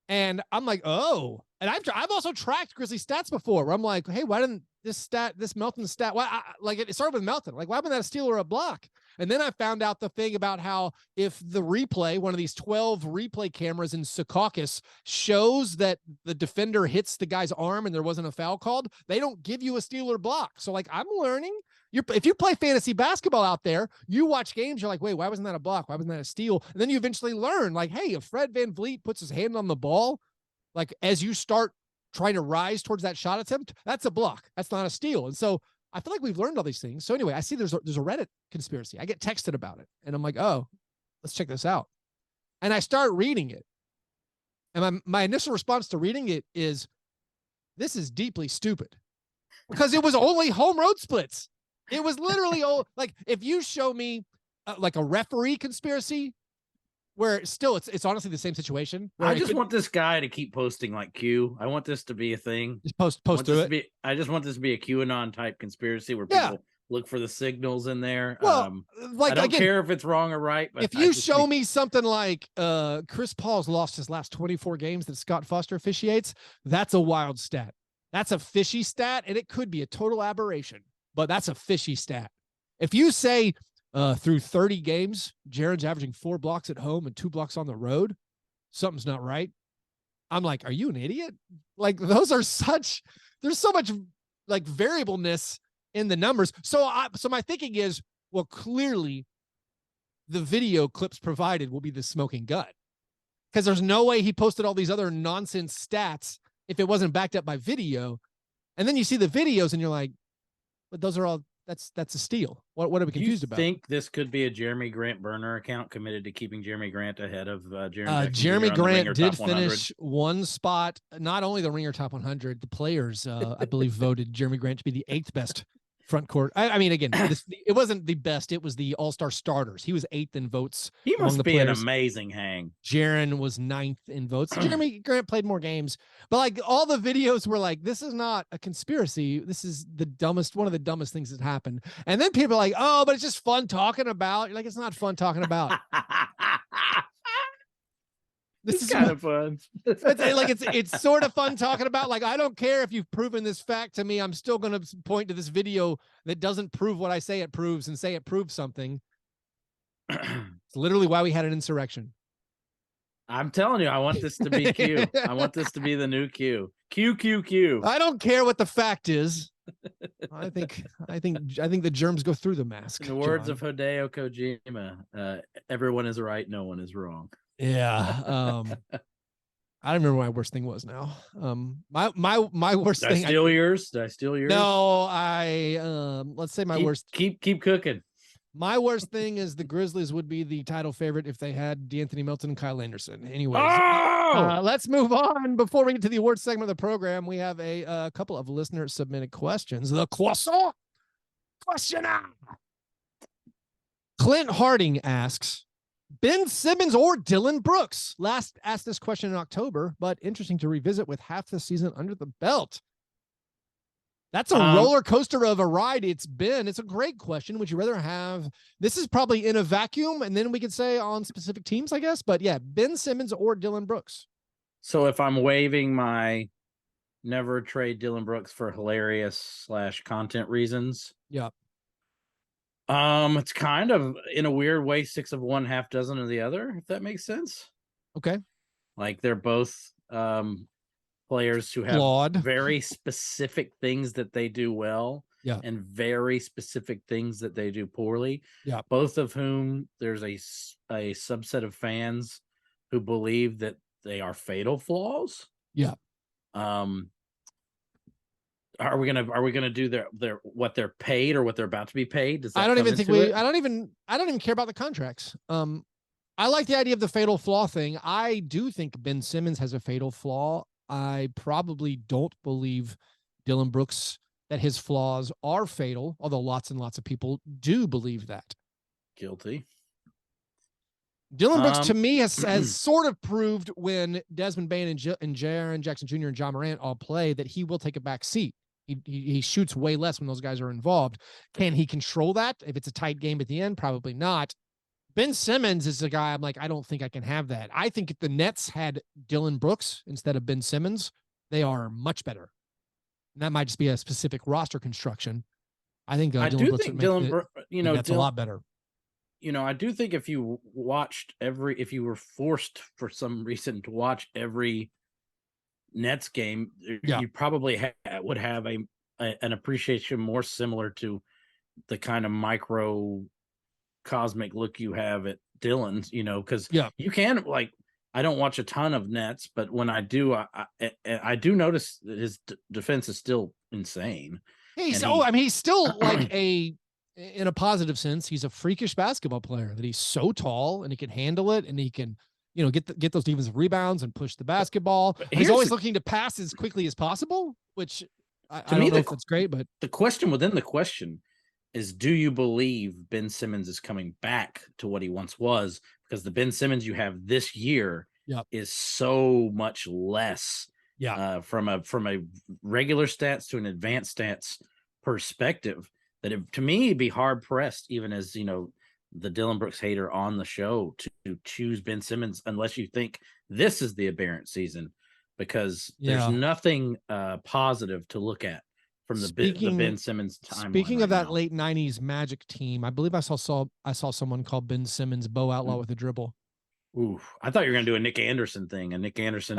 And I'm like, oh, and I've also tracked Grizzly stats before where I'm like, hey, why didn't this Melton stat, it started with Melton. Like, why wasn't that a steal or a block? And then I found out the thing about how if the replay, one of these 12 replay cameras in Secaucus shows that the defender hits the guy's arm and there wasn't a foul called, they don't give you a steal or block. So like, I'm learning. If you play fantasy basketball out there, you watch games, you're like, wait, why wasn't that a block? Why wasn't that a steal? And then you eventually learn, like, hey, if Fred VanVleet puts his hand on the ball, like as you start trying to rise towards that shot attempt, that's a block. That's not a steal. And so I feel like we've learned all these things. So anyway, I see there's a Reddit conspiracy. I get texted about it and I'm like, oh, let's check this out. And I start reading it. And my initial response to reading it is, this is deeply stupid, because it was only home road splits. It was literally like, if you show me like a referee conspiracy where still it's honestly the same situation. I just want this guy to keep posting like Q. I want this to be a thing. Just post through it. I just want this to be a QAnon type conspiracy where people look for the signals in there. Well, I don't care if it's wrong or right. But if you show me something like Chris Paul's lost his last 24 games that Scott Foster officiates, that's a wild stat. That's a fishy stat, and it could be a total aberration, but that's a fishy stat. If you say through 30 games, Jaren's averaging 4 blocks at home and 2 blocks on the road, something's not right. I'm like, are you an idiot? Like, those are there's so much like variableness in the numbers. So my thinking is, well, clearly the video clips provided will be the smoking gun, because there's no way he posted all these other nonsense stats if it wasn't backed up by video. And then you see the videos and you're like, but those are all, that's a steal. What are we confused about? You think this could be a Jeremy Grant burner account committed to keeping Jeremy Grant ahead of Jaren? Jeremy Grant did finish one spot, not only the Ringer Top 100, the players, I believe, voted Jeremy Grant to be the 8th best front court. I mean, again, it wasn't the best. It was the all-star starters. He was 8th in votes. He must be players. An amazing hang. Jaren was 9th in votes. Jeremy Grant played more games, but like all the videos were like, this is not a conspiracy. This is one of the dumbest things that happened. And then people are like, oh, but it's just fun talking about. You're like, it's not fun talking about. This is kind of fun. It's sort of fun talking about. Like, I don't care if you've proven this fact to me. I'm still going to point to this video that doesn't prove what I say it proves and say it proves something. It's literally why we had an insurrection. I'm telling you, I want this to be Q. I want this to be the new Q. Q. I don't care what the fact is. I think the germs go through the mask. In the words of Hideo Kojima, everyone is right, no one is wrong. Yeah. I don't remember what my worst thing was now. My worst thing. Did I steal yours? No, let's say my worst. Keep cooking. My worst thing is the Grizzlies would be the title favorite if they had D'Anthony Melton and Kyle Anderson. Anyways, let's move on. Before we get to the awards segment of the program, we have a couple of listener submitted questions. The croissant questioner. Clint Harding asks, Ben Simmons or Dillon Brooks? Last asked this question in October, but interesting to revisit with half the season under the belt. That's a roller coaster of a ride it's been. It's a great question. Would you rather have, this is probably in a vacuum, and then we could say on specific teams, I guess. But yeah, Ben Simmons or Dillon Brooks. So if I'm waiving my never trade Dillon Brooks for hilarious / content reasons. Yeah. It's kind of in a weird way, 6 of one, half dozen of the other, if that makes sense. Okay. Like they're both players who have Flawed. very specific things that they do well, Yeah. and very specific things that they do poorly. Yeah. Both of whom there's a subset of fans who believe that they are fatal flaws. Yeah. Are we gonna do their what they're paid or what they're about to be paid? Does that I don't come even think into we. it? I don't even care about the contracts. I like the idea of the fatal flaw thing. I do think Ben Simmons has a fatal flaw. I probably don't believe Dillon Brooks that his flaws are fatal, although lots and lots of people do believe that. Guilty. Dillon Brooks, to me, has sort of proved when Desmond Bain and Jaren Jackson Jr. and John Morant all play that he will take a back seat. He shoots way less when those guys are involved. Can he control that? If it's a tight game at the end, probably not. Ben Simmons is a guy I'm like, I don't think I can have that. I think if the Nets had Dillon Brooks instead of Ben Simmons, they are much better. And that might just be a specific roster construction. I think I Dillon do Brooks think would make That's a lot better. I do think if you were forced for some reason to watch every Nets game, you probably would have an appreciation more similar to the kind of microcosmic look you have at Dillon's, because you can, like, I don't watch a ton of Nets, but when I do, I do notice that his defense is still insane. He's still like in a positive sense, he's a freakish basketball player that he's so tall and he can handle it and he can, get those defensive rebounds and push the basketball. He's always looking to pass as quickly as possible, which I don't know if that's great, but the question within the question is, do you believe Ben Simmons is coming back to what he once was? Because the Ben Simmons you have this year is so much less from a regular stats to an advanced stats perspective that to me it'd be hard pressed, even as the Dillon Brooks hater on the show, to choose Ben Simmons unless you think this is the aberrant season, because there's nothing positive to look at from the Ben Simmons timeline. Speaking of that late 90s Magic team, I believe I saw someone called Ben Simmons Bo Outlaw with a dribble. Ooh, I thought you were going to do a Nick Anderson thing. And Nick Anderson.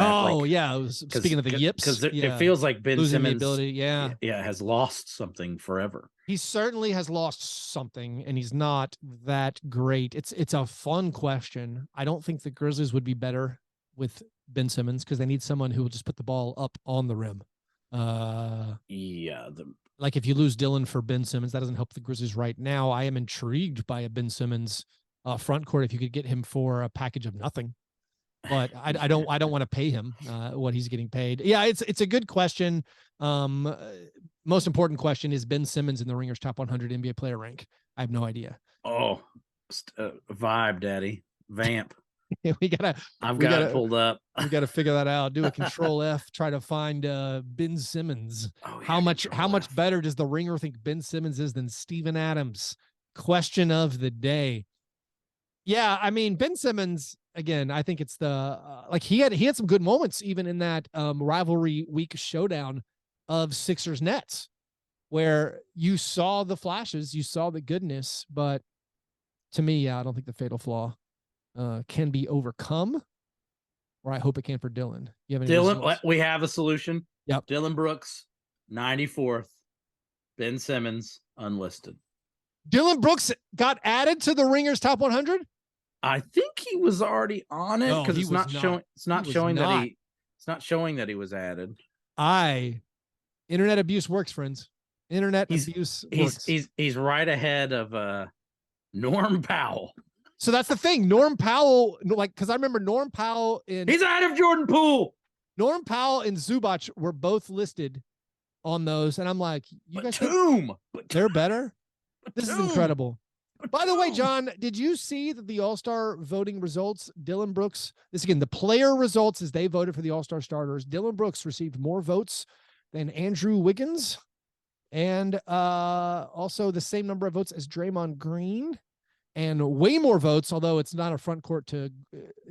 Speaking of the yips. Because it feels like Ben losing Simmons the ability, has lost something forever. He certainly has lost something, and he's not that great. It's a fun question. I don't think the Grizzlies would be better with Ben Simmons because they need someone who will just put the ball up on the rim. Like if you lose Dillon for Ben Simmons, that doesn't help the Grizzlies right now. I am intrigued by a Ben Simmons front court if you could get him for a package of nothing, but I don't want to pay him what he's getting paid. Yeah, it's a good question. Most important question is Ben Simmons in the Ringer's top 100 NBA player rank. I have no idea. Oh, vibe, daddy, vamp. I've got it pulled up. We got to figure that out. Do a control F, try to find Ben Simmons. How much better does the Ringer think Ben Simmons is than Steven Adams? Question of the day. Yeah, I mean, Ben Simmons, again, I think it's the he had some good moments even in that rivalry week showdown of Sixers Nets, where you saw the flashes, you saw the goodness, but to me, I don't think the fatal flaw can be overcome, or I hope it can for Dillon. You have any results? We have a solution. Yep. Dillon Brooks, 94th. Ben Simmons, unlisted. Dillon Brooks got added to the Ringer's top 100? I think he was already on it because it's not showing. It's not showing that he was added. Internet abuse works, friends. Abuse works. He's right ahead of Norm Powell. So that's the thing. Norm Powell, because I remember Norm Powell he's ahead of Jordan Poole. Norm Powell and Zubac were both listed on those, and I'm like, you guys they're better. This is incredible. By the way, John, did you see that the All-Star voting results, Dillon Brooks, the player results as they voted for the All-Star starters, Dillon Brooks received more votes than Andrew Wiggins, and also the same number of votes as Draymond Green, and way more votes, although it's not front court to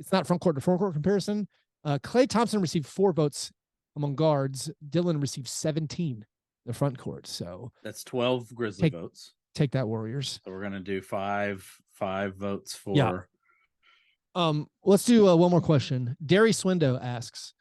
front court comparison. Klay Thompson received 4 votes among guards. Dillon received 17 in the front court. So that's 12 Grizzly votes. Take that, Warriors. So we're gonna do five votes for. Yeah. Let's do one more question. Derry Swindo asks,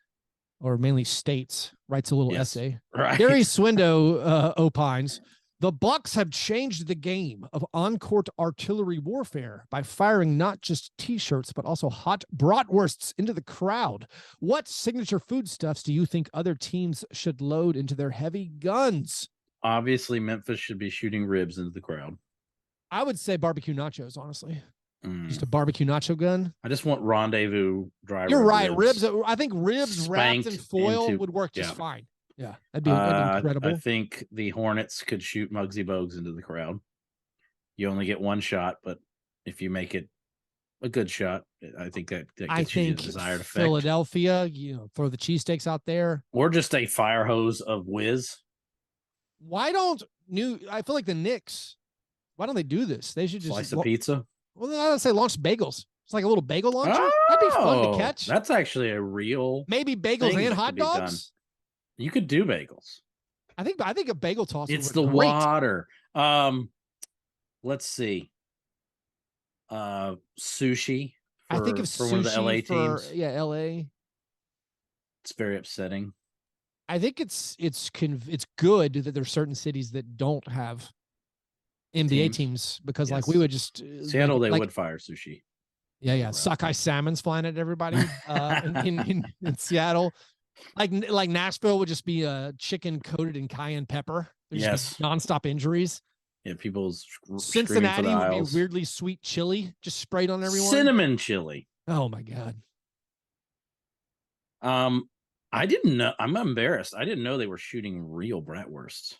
or mainly states, writes a little essay. Right. Derry Swindo opines, the Bucks have changed the game of on-court artillery warfare by firing not just T-shirts, but also hot bratwursts into the crowd. What signature foodstuffs do you think other teams should load into their heavy guns? Obviously, Memphis should be shooting ribs into the crowd. I would say barbecue nachos, honestly. Just a barbecue nacho gun. I just want rendezvous dry. You're right. Ribs. I think ribs wrapped in foil would work just fine. Yeah, that'd be incredible. I think the Hornets could shoot Muggsy Bogues into the crowd. You only get one shot, but if you make it a good shot, I think that gets you the desired effect. Philadelphia, throw the cheesesteaks out there. Or just a fire hose of whiz. I feel like the Knicks, why don't they do this? They should just slice a pizza. Well, then I would say launch bagels. It's like a little bagel launcher. That'd be fun to catch. That's actually a real maybe bagels and hot dogs. You could do bagels. I think a bagel toss. It's the great. water. Let's see. Sushi. I think of sushi one of the LA teams. Yeah, LA. It's very upsetting. I think it's good that there's certain cities that don't have NBA teams because like we would just Seattle they would fire sushi. Yeah. Sockeye salmon's flying at everybody in Seattle. Like Nashville would just be a chicken coated in cayenne pepper. There's just nonstop injuries. Yeah, people's Cincinnati would be weirdly sweet chili just sprayed on everyone. Cinnamon chili. Oh my God. I didn't know. I'm embarrassed. I didn't know they were shooting real bratwursts.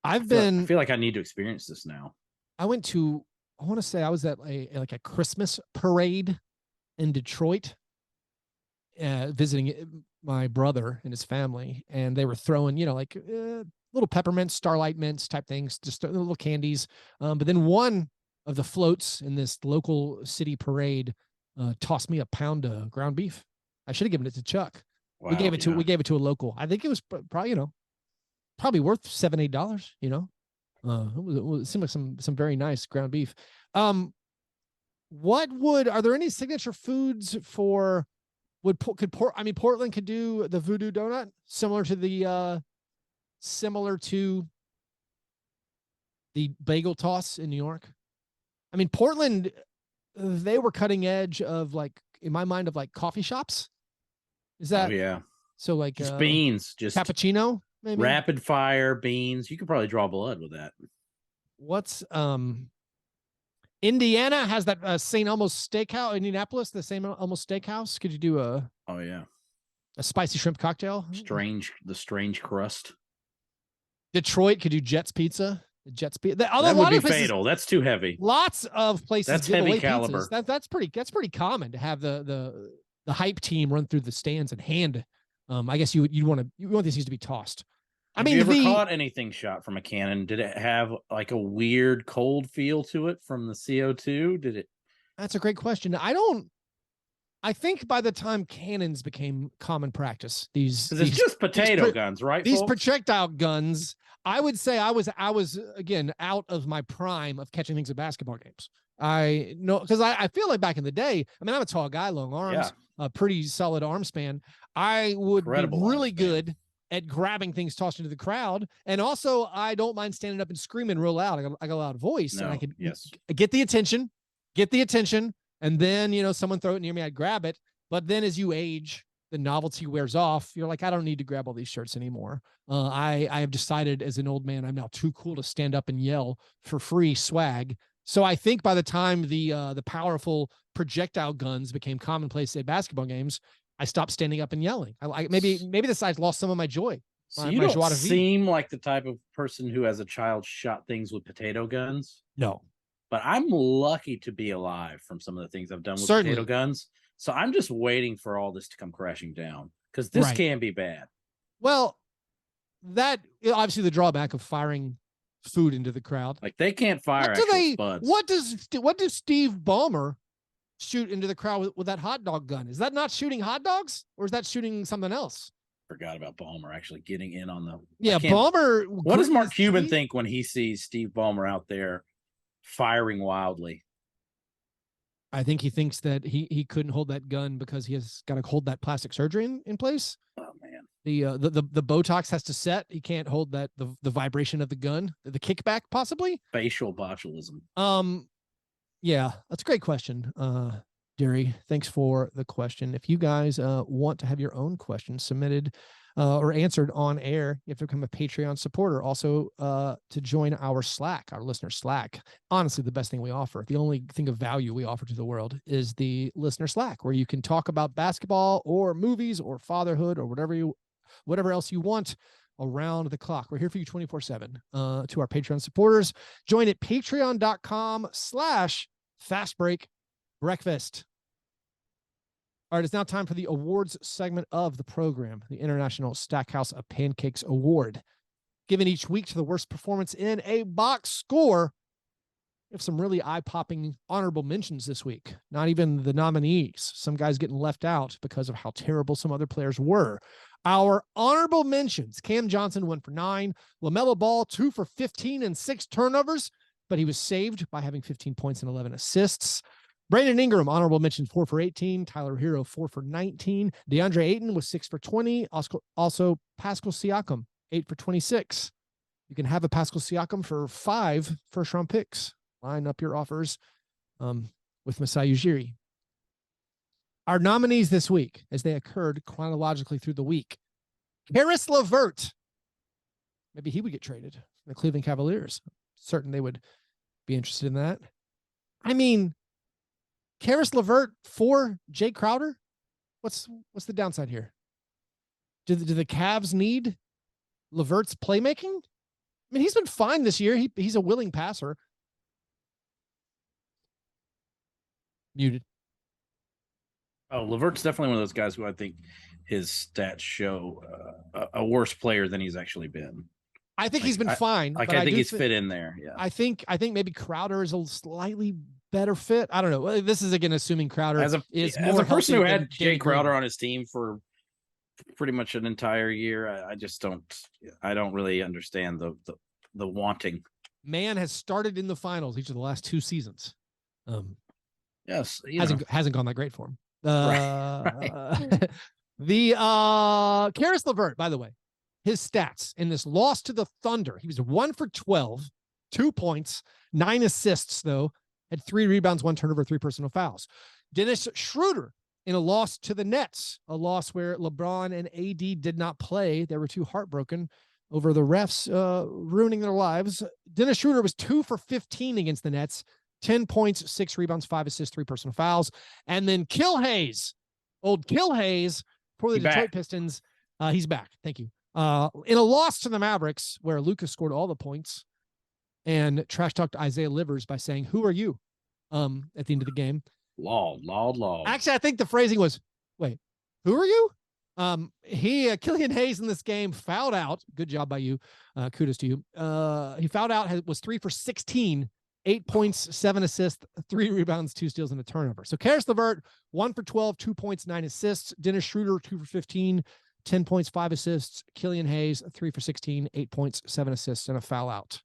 I feel like I need to experience this now. I want to say I was at a Christmas parade in Detroit, visiting my brother and his family, and they were throwing, little peppermints, Starlight mints type things, just little candies. But then one of the floats in this local city parade tossed me a pound of ground beef. I should have given it to Chuck. Wow, we gave it to a local. I think it was probably worth $7-8. It seemed like some very nice ground beef. Are there any signature foods for? Portland could do the voodoo donut similar to the bagel toss in New York. I mean, Portland, they were cutting edge of in my mind of coffee shops. Is that? Oh, yeah. So just beans, just cappuccino, maybe rapid fire beans. You could probably draw blood with that. What's Indiana has that St. Elmo's Steakhouse, Indianapolis, the St. Elmo's Steakhouse. Could you do a spicy shrimp cocktail? The strange crust. Detroit could do Jets Pizza. That would be fatal. That's too heavy. Lots of places. That's heavy caliber. That's pretty common to have the hype team run through the stands and hand. I guess you want these things to be tossed. Have you ever caught anything shot from a cannon? Did it have a weird cold feel to it from the CO2? Did it? That's a great question. I think by the time cannons became common practice, it's just potato guns, right? These projectile guns. I would say I was again out of my prime of catching things at basketball games. I know because I feel like back in the day. I mean, I'm a tall guy, long arms, a pretty solid arm span. I would be really good at grabbing things tossed into the crowd. And also I don't mind standing up and screaming real loud. I got a loud voice and I could get the attention. And then, someone throw it near me, I'd grab it. But then as you age, the novelty wears off. You're like, I don't need to grab all these shirts anymore. I have decided as an old man, I'm now too cool to stand up and yell for free swag. So I think by the time the powerful projectile guns became commonplace at basketball games, I stopped standing up and yelling. Maybe the size lost some of my joy. So you don't seem like the type of person who, as a child, shot things with potato guns. No, but I'm lucky to be alive from some of the things I've done with potato guns. So I'm just waiting for all this to come crashing down because this can be bad. Well, that obviously the drawback of firing food into the crowd. They can't fire. What does Steve Ballmer shoot into the crowd with that hot dog gun? Is that not shooting hot dogs or is that shooting something else? Forgot about Ballmer actually getting in on the. Yeah, Ballmer. What does Mark Cuban think when he sees Steve Ballmer out there firing wildly? I think he thinks that he couldn't hold that gun because he has got to hold that plastic surgery in place. Oh man, the Botox has to set. He can't hold that the vibration of the gun, the kickback possibly. Facial botulism. Yeah, that's a great question. Derry, thanks for the question. If you guys want to have your own questions submitted or answered on air, you have to become a Patreon supporter. Also, to join our Slack, our listener Slack. Honestly, the best thing we offer, the only thing of value we offer to the world is the listener Slack, where you can talk about basketball or movies or fatherhood or whatever else you want around the clock. We're here for you 24/7. To our Patreon supporters, join at patreon.com/Fastbreak Breakfast. All right, it's now time for the awards segment of the program, the International Stackhouse of Pancakes Award. Given each week to the worst performance in a box score. We have some really eye-popping honorable mentions this week. Not even the nominees. Some guys getting left out because of how terrible some other players were. Our honorable mentions: Cam Johnson, 1 for 9. LaMelo Ball, 2 for 15 and 6 turnovers, but he was saved by having 15 points and 11 assists. Brandon Ingram, honorable mention, 4 for 18. Tyler Hero, 4 for 19. DeAndre Ayton was 6 for 20. Also, Pascal Siakam, 8 for 26. You can have a Pascal Siakam for 5 first-round picks. Line up your offers with Masai Ujiri. Our nominees this week, as they occurred chronologically through the week: Karis LeVert. Maybe he would get traded from the Cleveland Cavaliers. Certain they would be interested in that. I mean, Karis LeVert for Jay Crowder? What's the downside here? Do the Cavs need LeVert's playmaking? I mean, he's been fine this year. He's a willing passer. Muted. Oh, LeVert's definitely one of those guys who I think his stats show a worse player than he's actually been. I think he's been fine. I think he's fit in there. Yeah. I think maybe Crowder is a slightly better fit. I don't know. This is again assuming Crowder as a person who had Jay Crowder on his team for pretty much an entire year. I don't really understand the wanting. Man has started in the finals each of the last 2 seasons. Yes, hasn't gone that great for him. Right. The Karis LeVert, by the way, his stats in this loss to the Thunder, he was 1 for 12, 2 points, 9 assists, though, had 3 rebounds, 1 turnover, 3 personal fouls. Dennis Schroeder in a loss to the Nets, a loss where LeBron and AD did not play. They were too heartbroken over the refs ruining their lives. Dennis Schroeder was 2 for 15 against the Nets, 10 points, 6 rebounds, 5 assists, 3 personal fouls. And then old Kill Hayes for the Detroit Pistons. He's back. Thank you. In a loss to the Mavericks, where Lucas scored all the points and trash talked Isaiah Livers by saying, "Who are you?" At the end of the game. Law. Actually, I think the phrasing was, "Wait, who are you?" Killian Hayes in this game fouled out. Good job by you. Kudos to you. He fouled out, was 3 for 16, 8 points, 7 assists, 3 rebounds, 2 steals, and a turnover. So Karis LeVert, 1 for 12, 2 points, 9 assists. Dennis Schroeder, 2 for 15, 10 points, 5 assists. Killian Hayes, 3 for 16, 8 points, 7 assists, and a foul out.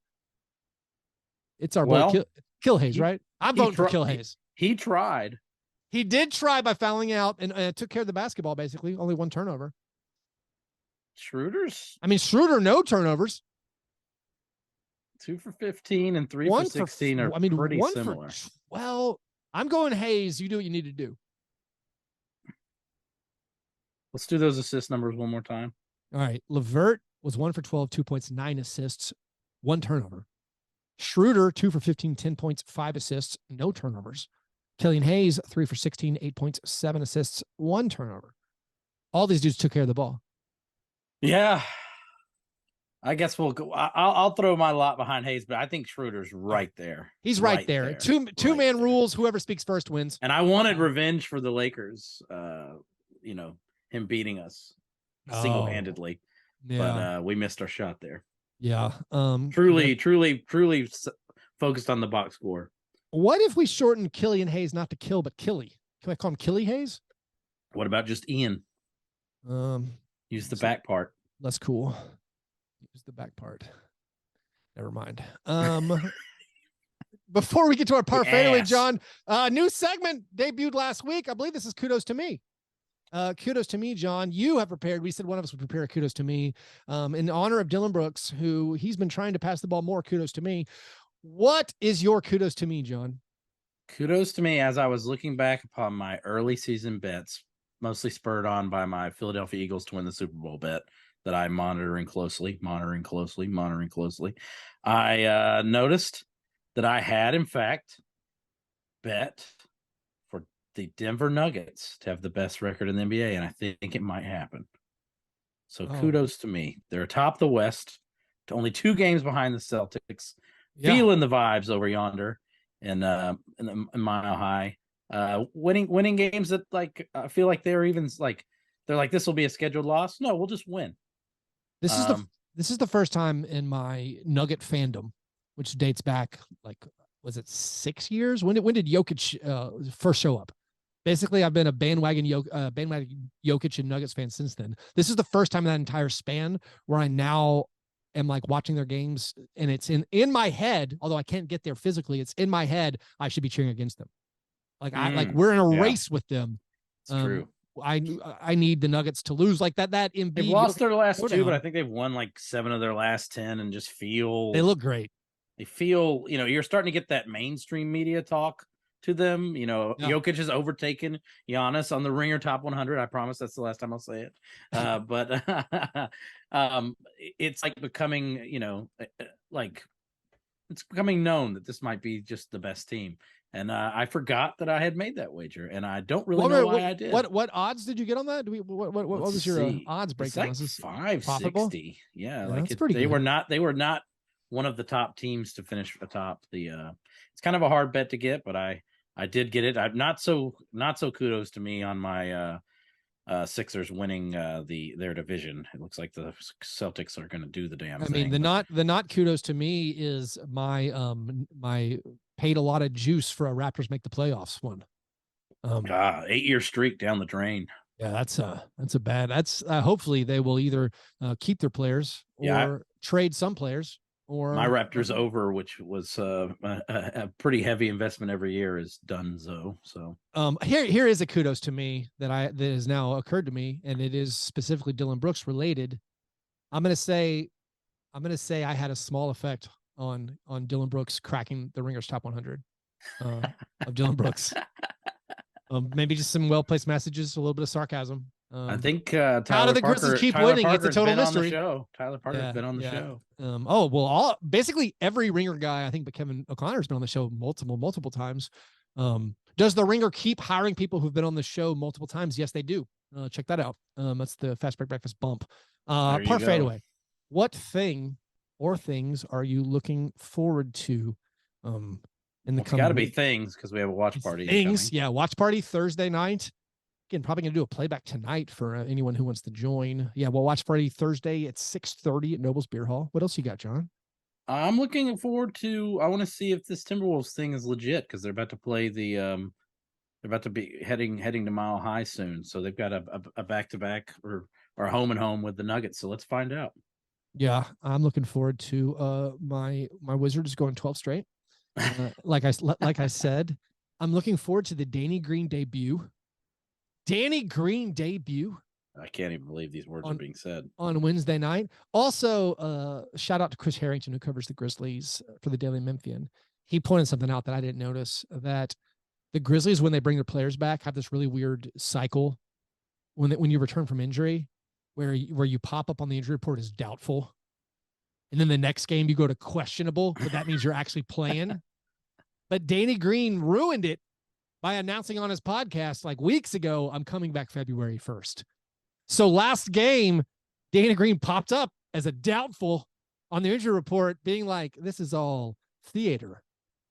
It's our boy Kill Hayes, right? I'm voting for Kill Hayes. He tried. He did try by fouling out and took care of the basketball, basically. Only 1 turnover. Schroeder, no turnovers. 2 for 15 and 3 for 16 are pretty similar. Well, I'm going Hayes. You do what you need to do. Let's do those assist numbers one more time. All right. LeVert was 1 for 12, 2 points, 9 assists, 1 turnover. Schroeder, 2 for 15, 10 points, 5 assists, no turnovers. Killian Hayes, 3 for 16, 8 points, 7 assists, 1 turnover. All these dudes took care of the ball. Yeah. I guess we'll go. I'll throw my lot behind Hayes, but I think Schroeder's right there. He's right there. Two-man rules. Whoever speaks first wins. And I wanted revenge for the Lakers. Him beating us single-handedly. Yeah. But we missed our shot there. Yeah. Truly focused on the box score. What if we shorten Killian Hayes not to Kill, but Killy? Can I call him Killy Hayes? What about just Ian? Use the back part. Less cool. Use the back part. Never mind. Before we get to our par fadeaway, John, new segment debuted last week. I believe this is kudos to me. Kudos to me, John. You have prepared. We said one of us would prepare a kudos to me in honor of Dillon Brooks, who he's been trying to pass the ball more. Kudos to me. What is your kudos to me, John? Kudos to me as I was looking back upon my early season bets, mostly spurred on by my Philadelphia Eagles to win the Super Bowl bet that I'm monitoring closely. I noticed that I had, in fact, bet for the Denver Nuggets to have the best record in the NBA, and I think it might happen. So kudos to me. They're atop the West, to only 2 games behind the Celtics, feeling the vibes over yonder in Mile High, winning games that like I feel like they're like this will be a scheduled loss. No, we'll just win. This is the first time in my Nugget fandom, which dates back was it 6 years? When did Jokic first show up? Basically, I've been a bandwagon Jokic and Nuggets fan since then. This is the first time in that entire span where I now am like watching their games, and it's in my head, although I can't get there physically, it's in my head, I should be cheering against them. We're in a race with them. It's true. I need the Nuggets to lose like that. They've lost their last 2, but I think they've won like 7 of their last 10 and just they look great. They feel, you're starting to get that mainstream media talk to them. Jokic has overtaken Giannis on the Ringer Top 100. I promise that's the last time I'll say it. But it's like becoming, it's becoming known that this might be just the best team. And I forgot that I had made that wager, and I don't really know why I did. What odds did you get on that? What was your odds breakdown? It's like 560. Yeah, that's pretty good. They were not one of the top teams to finish atop the. It's kind of a hard bet to get, but I did get it. I'm not so kudos to me on my Sixers winning their division. It looks like the Celtics are going to do the damn thing. I mean, the not kudos to me is my my paid a lot of juice for a Raptors make the playoffs one. 8-year streak down the drain. Yeah, that's a bad. That's hopefully they will either keep their players or trade some players. Or my Raptors over, which was a pretty heavy investment every year, is donezo. So here is a kudos to me that has now occurred to me, and it is specifically Dillon Brooks related. I'm gonna say I had a small effect on Dillon Brooks cracking the Ringer's Top 100 of Dillon Brooks. Maybe just some well-placed messages, a little bit of sarcasm. I think how do the Grizzlies keep winning? It's a total mystery. Tyler Parker's been on the show. Basically every Ringer guy, I think, but Kevin O'Connor's been on the show multiple times. Does the Ringer keep hiring people who've been on the show multiple times? Yes, they do. Check that out. That's the Fastbreak Breakfast bump. Par fadeaway. What thing or things are you looking forward to? In the coming got to be things because we have a watch party. Things, watch party Thursday night. Again, probably going to do a playback tonight for anyone who wants to join. Yeah, we'll watch Friday, Thursday at 6:30 at Noble's Beer Hall. What else you got, John? I'm looking forward to. I want to see if this Timberwolves thing is legit because they're about to play the. They're about to be heading to Mile High soon, so they've got a back-to-back or home and home with the Nuggets. So let's find out. Yeah, I'm looking forward to my Wizards going 12 straight. Like I said, I'm looking forward to the Danny Green debut. I can't even believe these words are being said on Wednesday night. Also, shout out to Chris Harrington, who covers the Grizzlies for the Daily Memphian. He pointed something out that I didn't notice, that the Grizzlies, when they bring their players back, have this really weird cycle when you return from injury, where you pop up on the injury report as doubtful, and then the next game you go to questionable, but that means you're actually playing. But Danny Green ruined it by announcing on his podcast like weeks ago, I'm coming back February 1st. So last game, Danny Green popped up as a doubtful on the injury report, being like, this is all theater.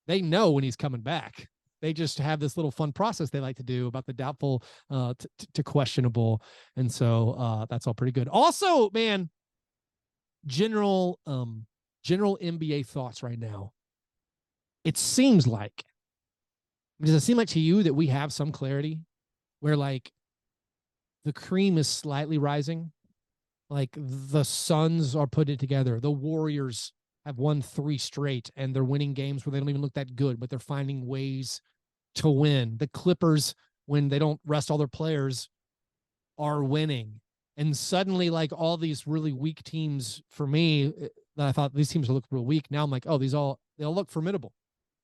They know when he's coming back. They just have this little fun process they like to do about the doubtful to questionable. And so that's all pretty good. Also, man, general NBA thoughts right now. It seems like, does it seem like to you that we have some clarity where like the cream is slightly rising Like the Suns are putting it together. The Warriors have won 3 straight and they're winning games where they don't even look that good, but they're finding ways to win. The Clippers, when they don't rest all their players, are winning. And suddenly, like all these really weak teams for me that I thought these teams will look real weak. Now I'm like, oh, they all look formidable.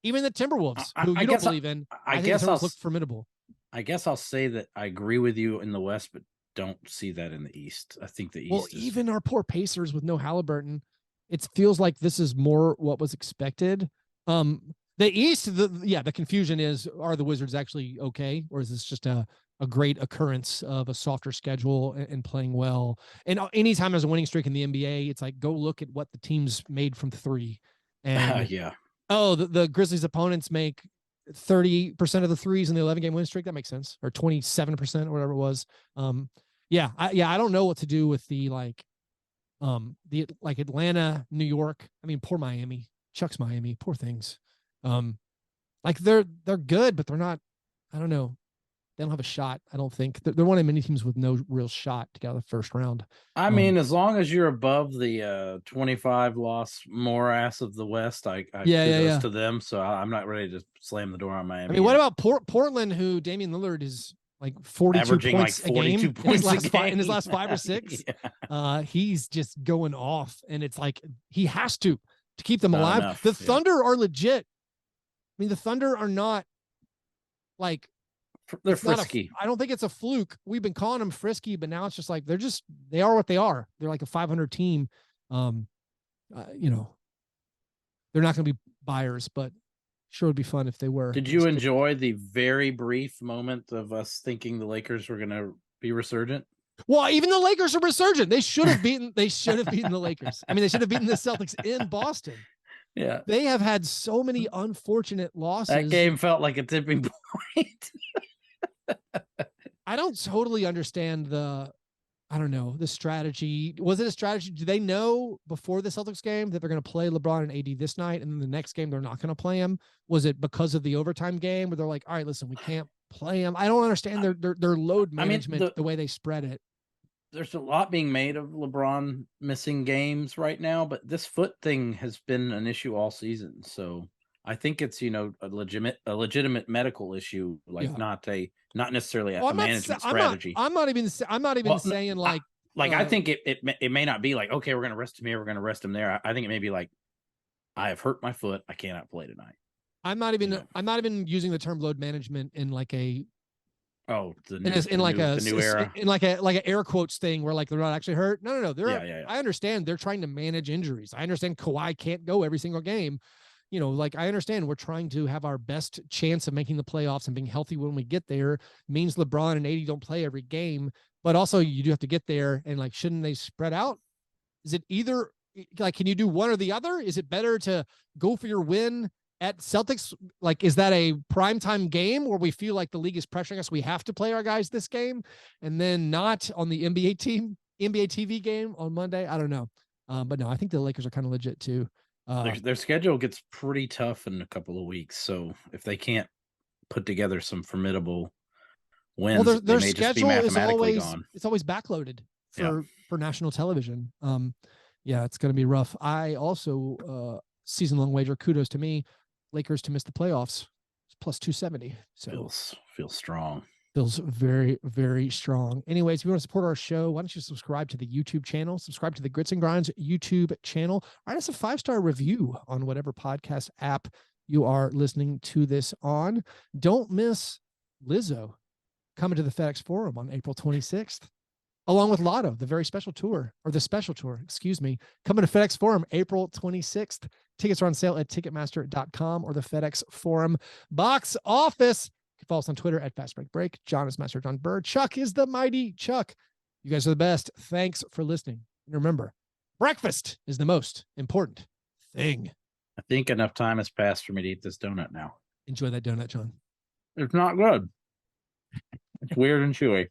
Even the Timberwolves, who you don't believe in, I think the Timberwolves look formidable. I guess I'll say that I agree with you in the West, but don't see that in the East. I think the East even our poor Pacers with no Halliburton, it feels like this is more what was expected. The East, the confusion is, are the Wizards actually okay? Or is this just a great occurrence of a softer schedule and playing well? And anytime there's a winning streak in the NBA, it's like, go look at what the teams made from 3. And yeah. Oh, the Grizzlies opponents make 30% of the threes in the 11-game win streak. That makes sense. Or 27% or whatever it was. I don't know what to do with the Atlanta, New York. I mean, poor Miami. Chuck's Miami. Poor things. They're good, but they're not, I don't know. They don't have a shot. I don't think they're one of many teams with no real shot to get out of the first round. I mean, as long as you're above the 25 loss morass of the West, I kudos to them. So I'm not ready to slam the door on Miami. I mean, what about Portland, who Damian Lillard is like 42 averaging points like 42 a game points in his last 5 or 6? Yeah. He's just going off, and it's like he has to keep them alive. Enough. The Thunder are legit. I mean, the Thunder are not like, they're frisky. I don't think it's a fluke. We've been calling them frisky, but now it's just like they are what they are. They're like a 500 team. They're not going to be buyers, but sure would be fun if they were. Did you enjoy the very brief moment of us thinking the Lakers were going to be resurgent? Well, even the Lakers are resurgent. They should have beaten the Lakers. I mean, they should have beaten the Celtics in Boston. Yeah. They have had so many unfortunate losses. That game felt like a tipping point. I don't totally understand the strategy. Was it a strategy? Do they know before the Celtics game that they're going to play LeBron and AD this night, and then the next game they're not going to play him? Was it because of the overtime game where they're like, all right, listen, we can't play him? I don't understand their load management, the way they spread it. There's a lot being made of LeBron missing games right now, but this foot thing has been an issue all season. So I think it's, a legitimate medical issue, not necessarily a management strategy. I'm not even saying like I think it may not be like, okay, we're going to rest him here, we're going to rest him there. I think it may be like, I have hurt my foot, I cannot play tonight. I'm not even using the term load management in like a new era, in like an air quotes thing where like they're not actually hurt. No. I understand they're trying to manage injuries. I understand Kawhi can't go every single game. I understand we're trying to have our best chance of making the playoffs and being healthy when we get there. Means LeBron and AD don't play every game, but also you do have to get there, and like, shouldn't they spread out? Is it either like, can you do one or the other? Is it better to go for your win at Celtics? Like, is that a primetime game where we feel like the league is pressuring us? We have to play our guys this game, and then not on the NBA TV game on Monday. I don't know. But no, I think the Lakers are kind of legit too. Their schedule gets pretty tough in a couple of weeks. So if they can't put together some formidable wins, their they may just be mathematically gone. It's always backloaded for national television. It's going to be rough. I also, season-long wager, kudos to me, Lakers to miss the playoffs. It's plus 270. So feels strong. Feels very, very strong. Anyways, if you want to support our show, why don't you subscribe to the YouTube channel, subscribe to the Grits and Grinds YouTube channel, write us a 5-star review on whatever podcast app you are listening to this on. Don't miss Lizzo coming to the FedEx Forum on April 26th, along with Lotto, the special tour, coming to FedEx Forum April 26th. Tickets are on sale at Ticketmaster.com or the FedEx Forum box office. You can follow us on Twitter at Fastbreak Break. John is Master John Bird. Chuck is the mighty Chuck. You guys are the best. Thanks for listening. And remember, breakfast is the most important thing. I think enough time has passed for me to eat this donut now. Enjoy that donut, John. It's not good. It's weird and chewy.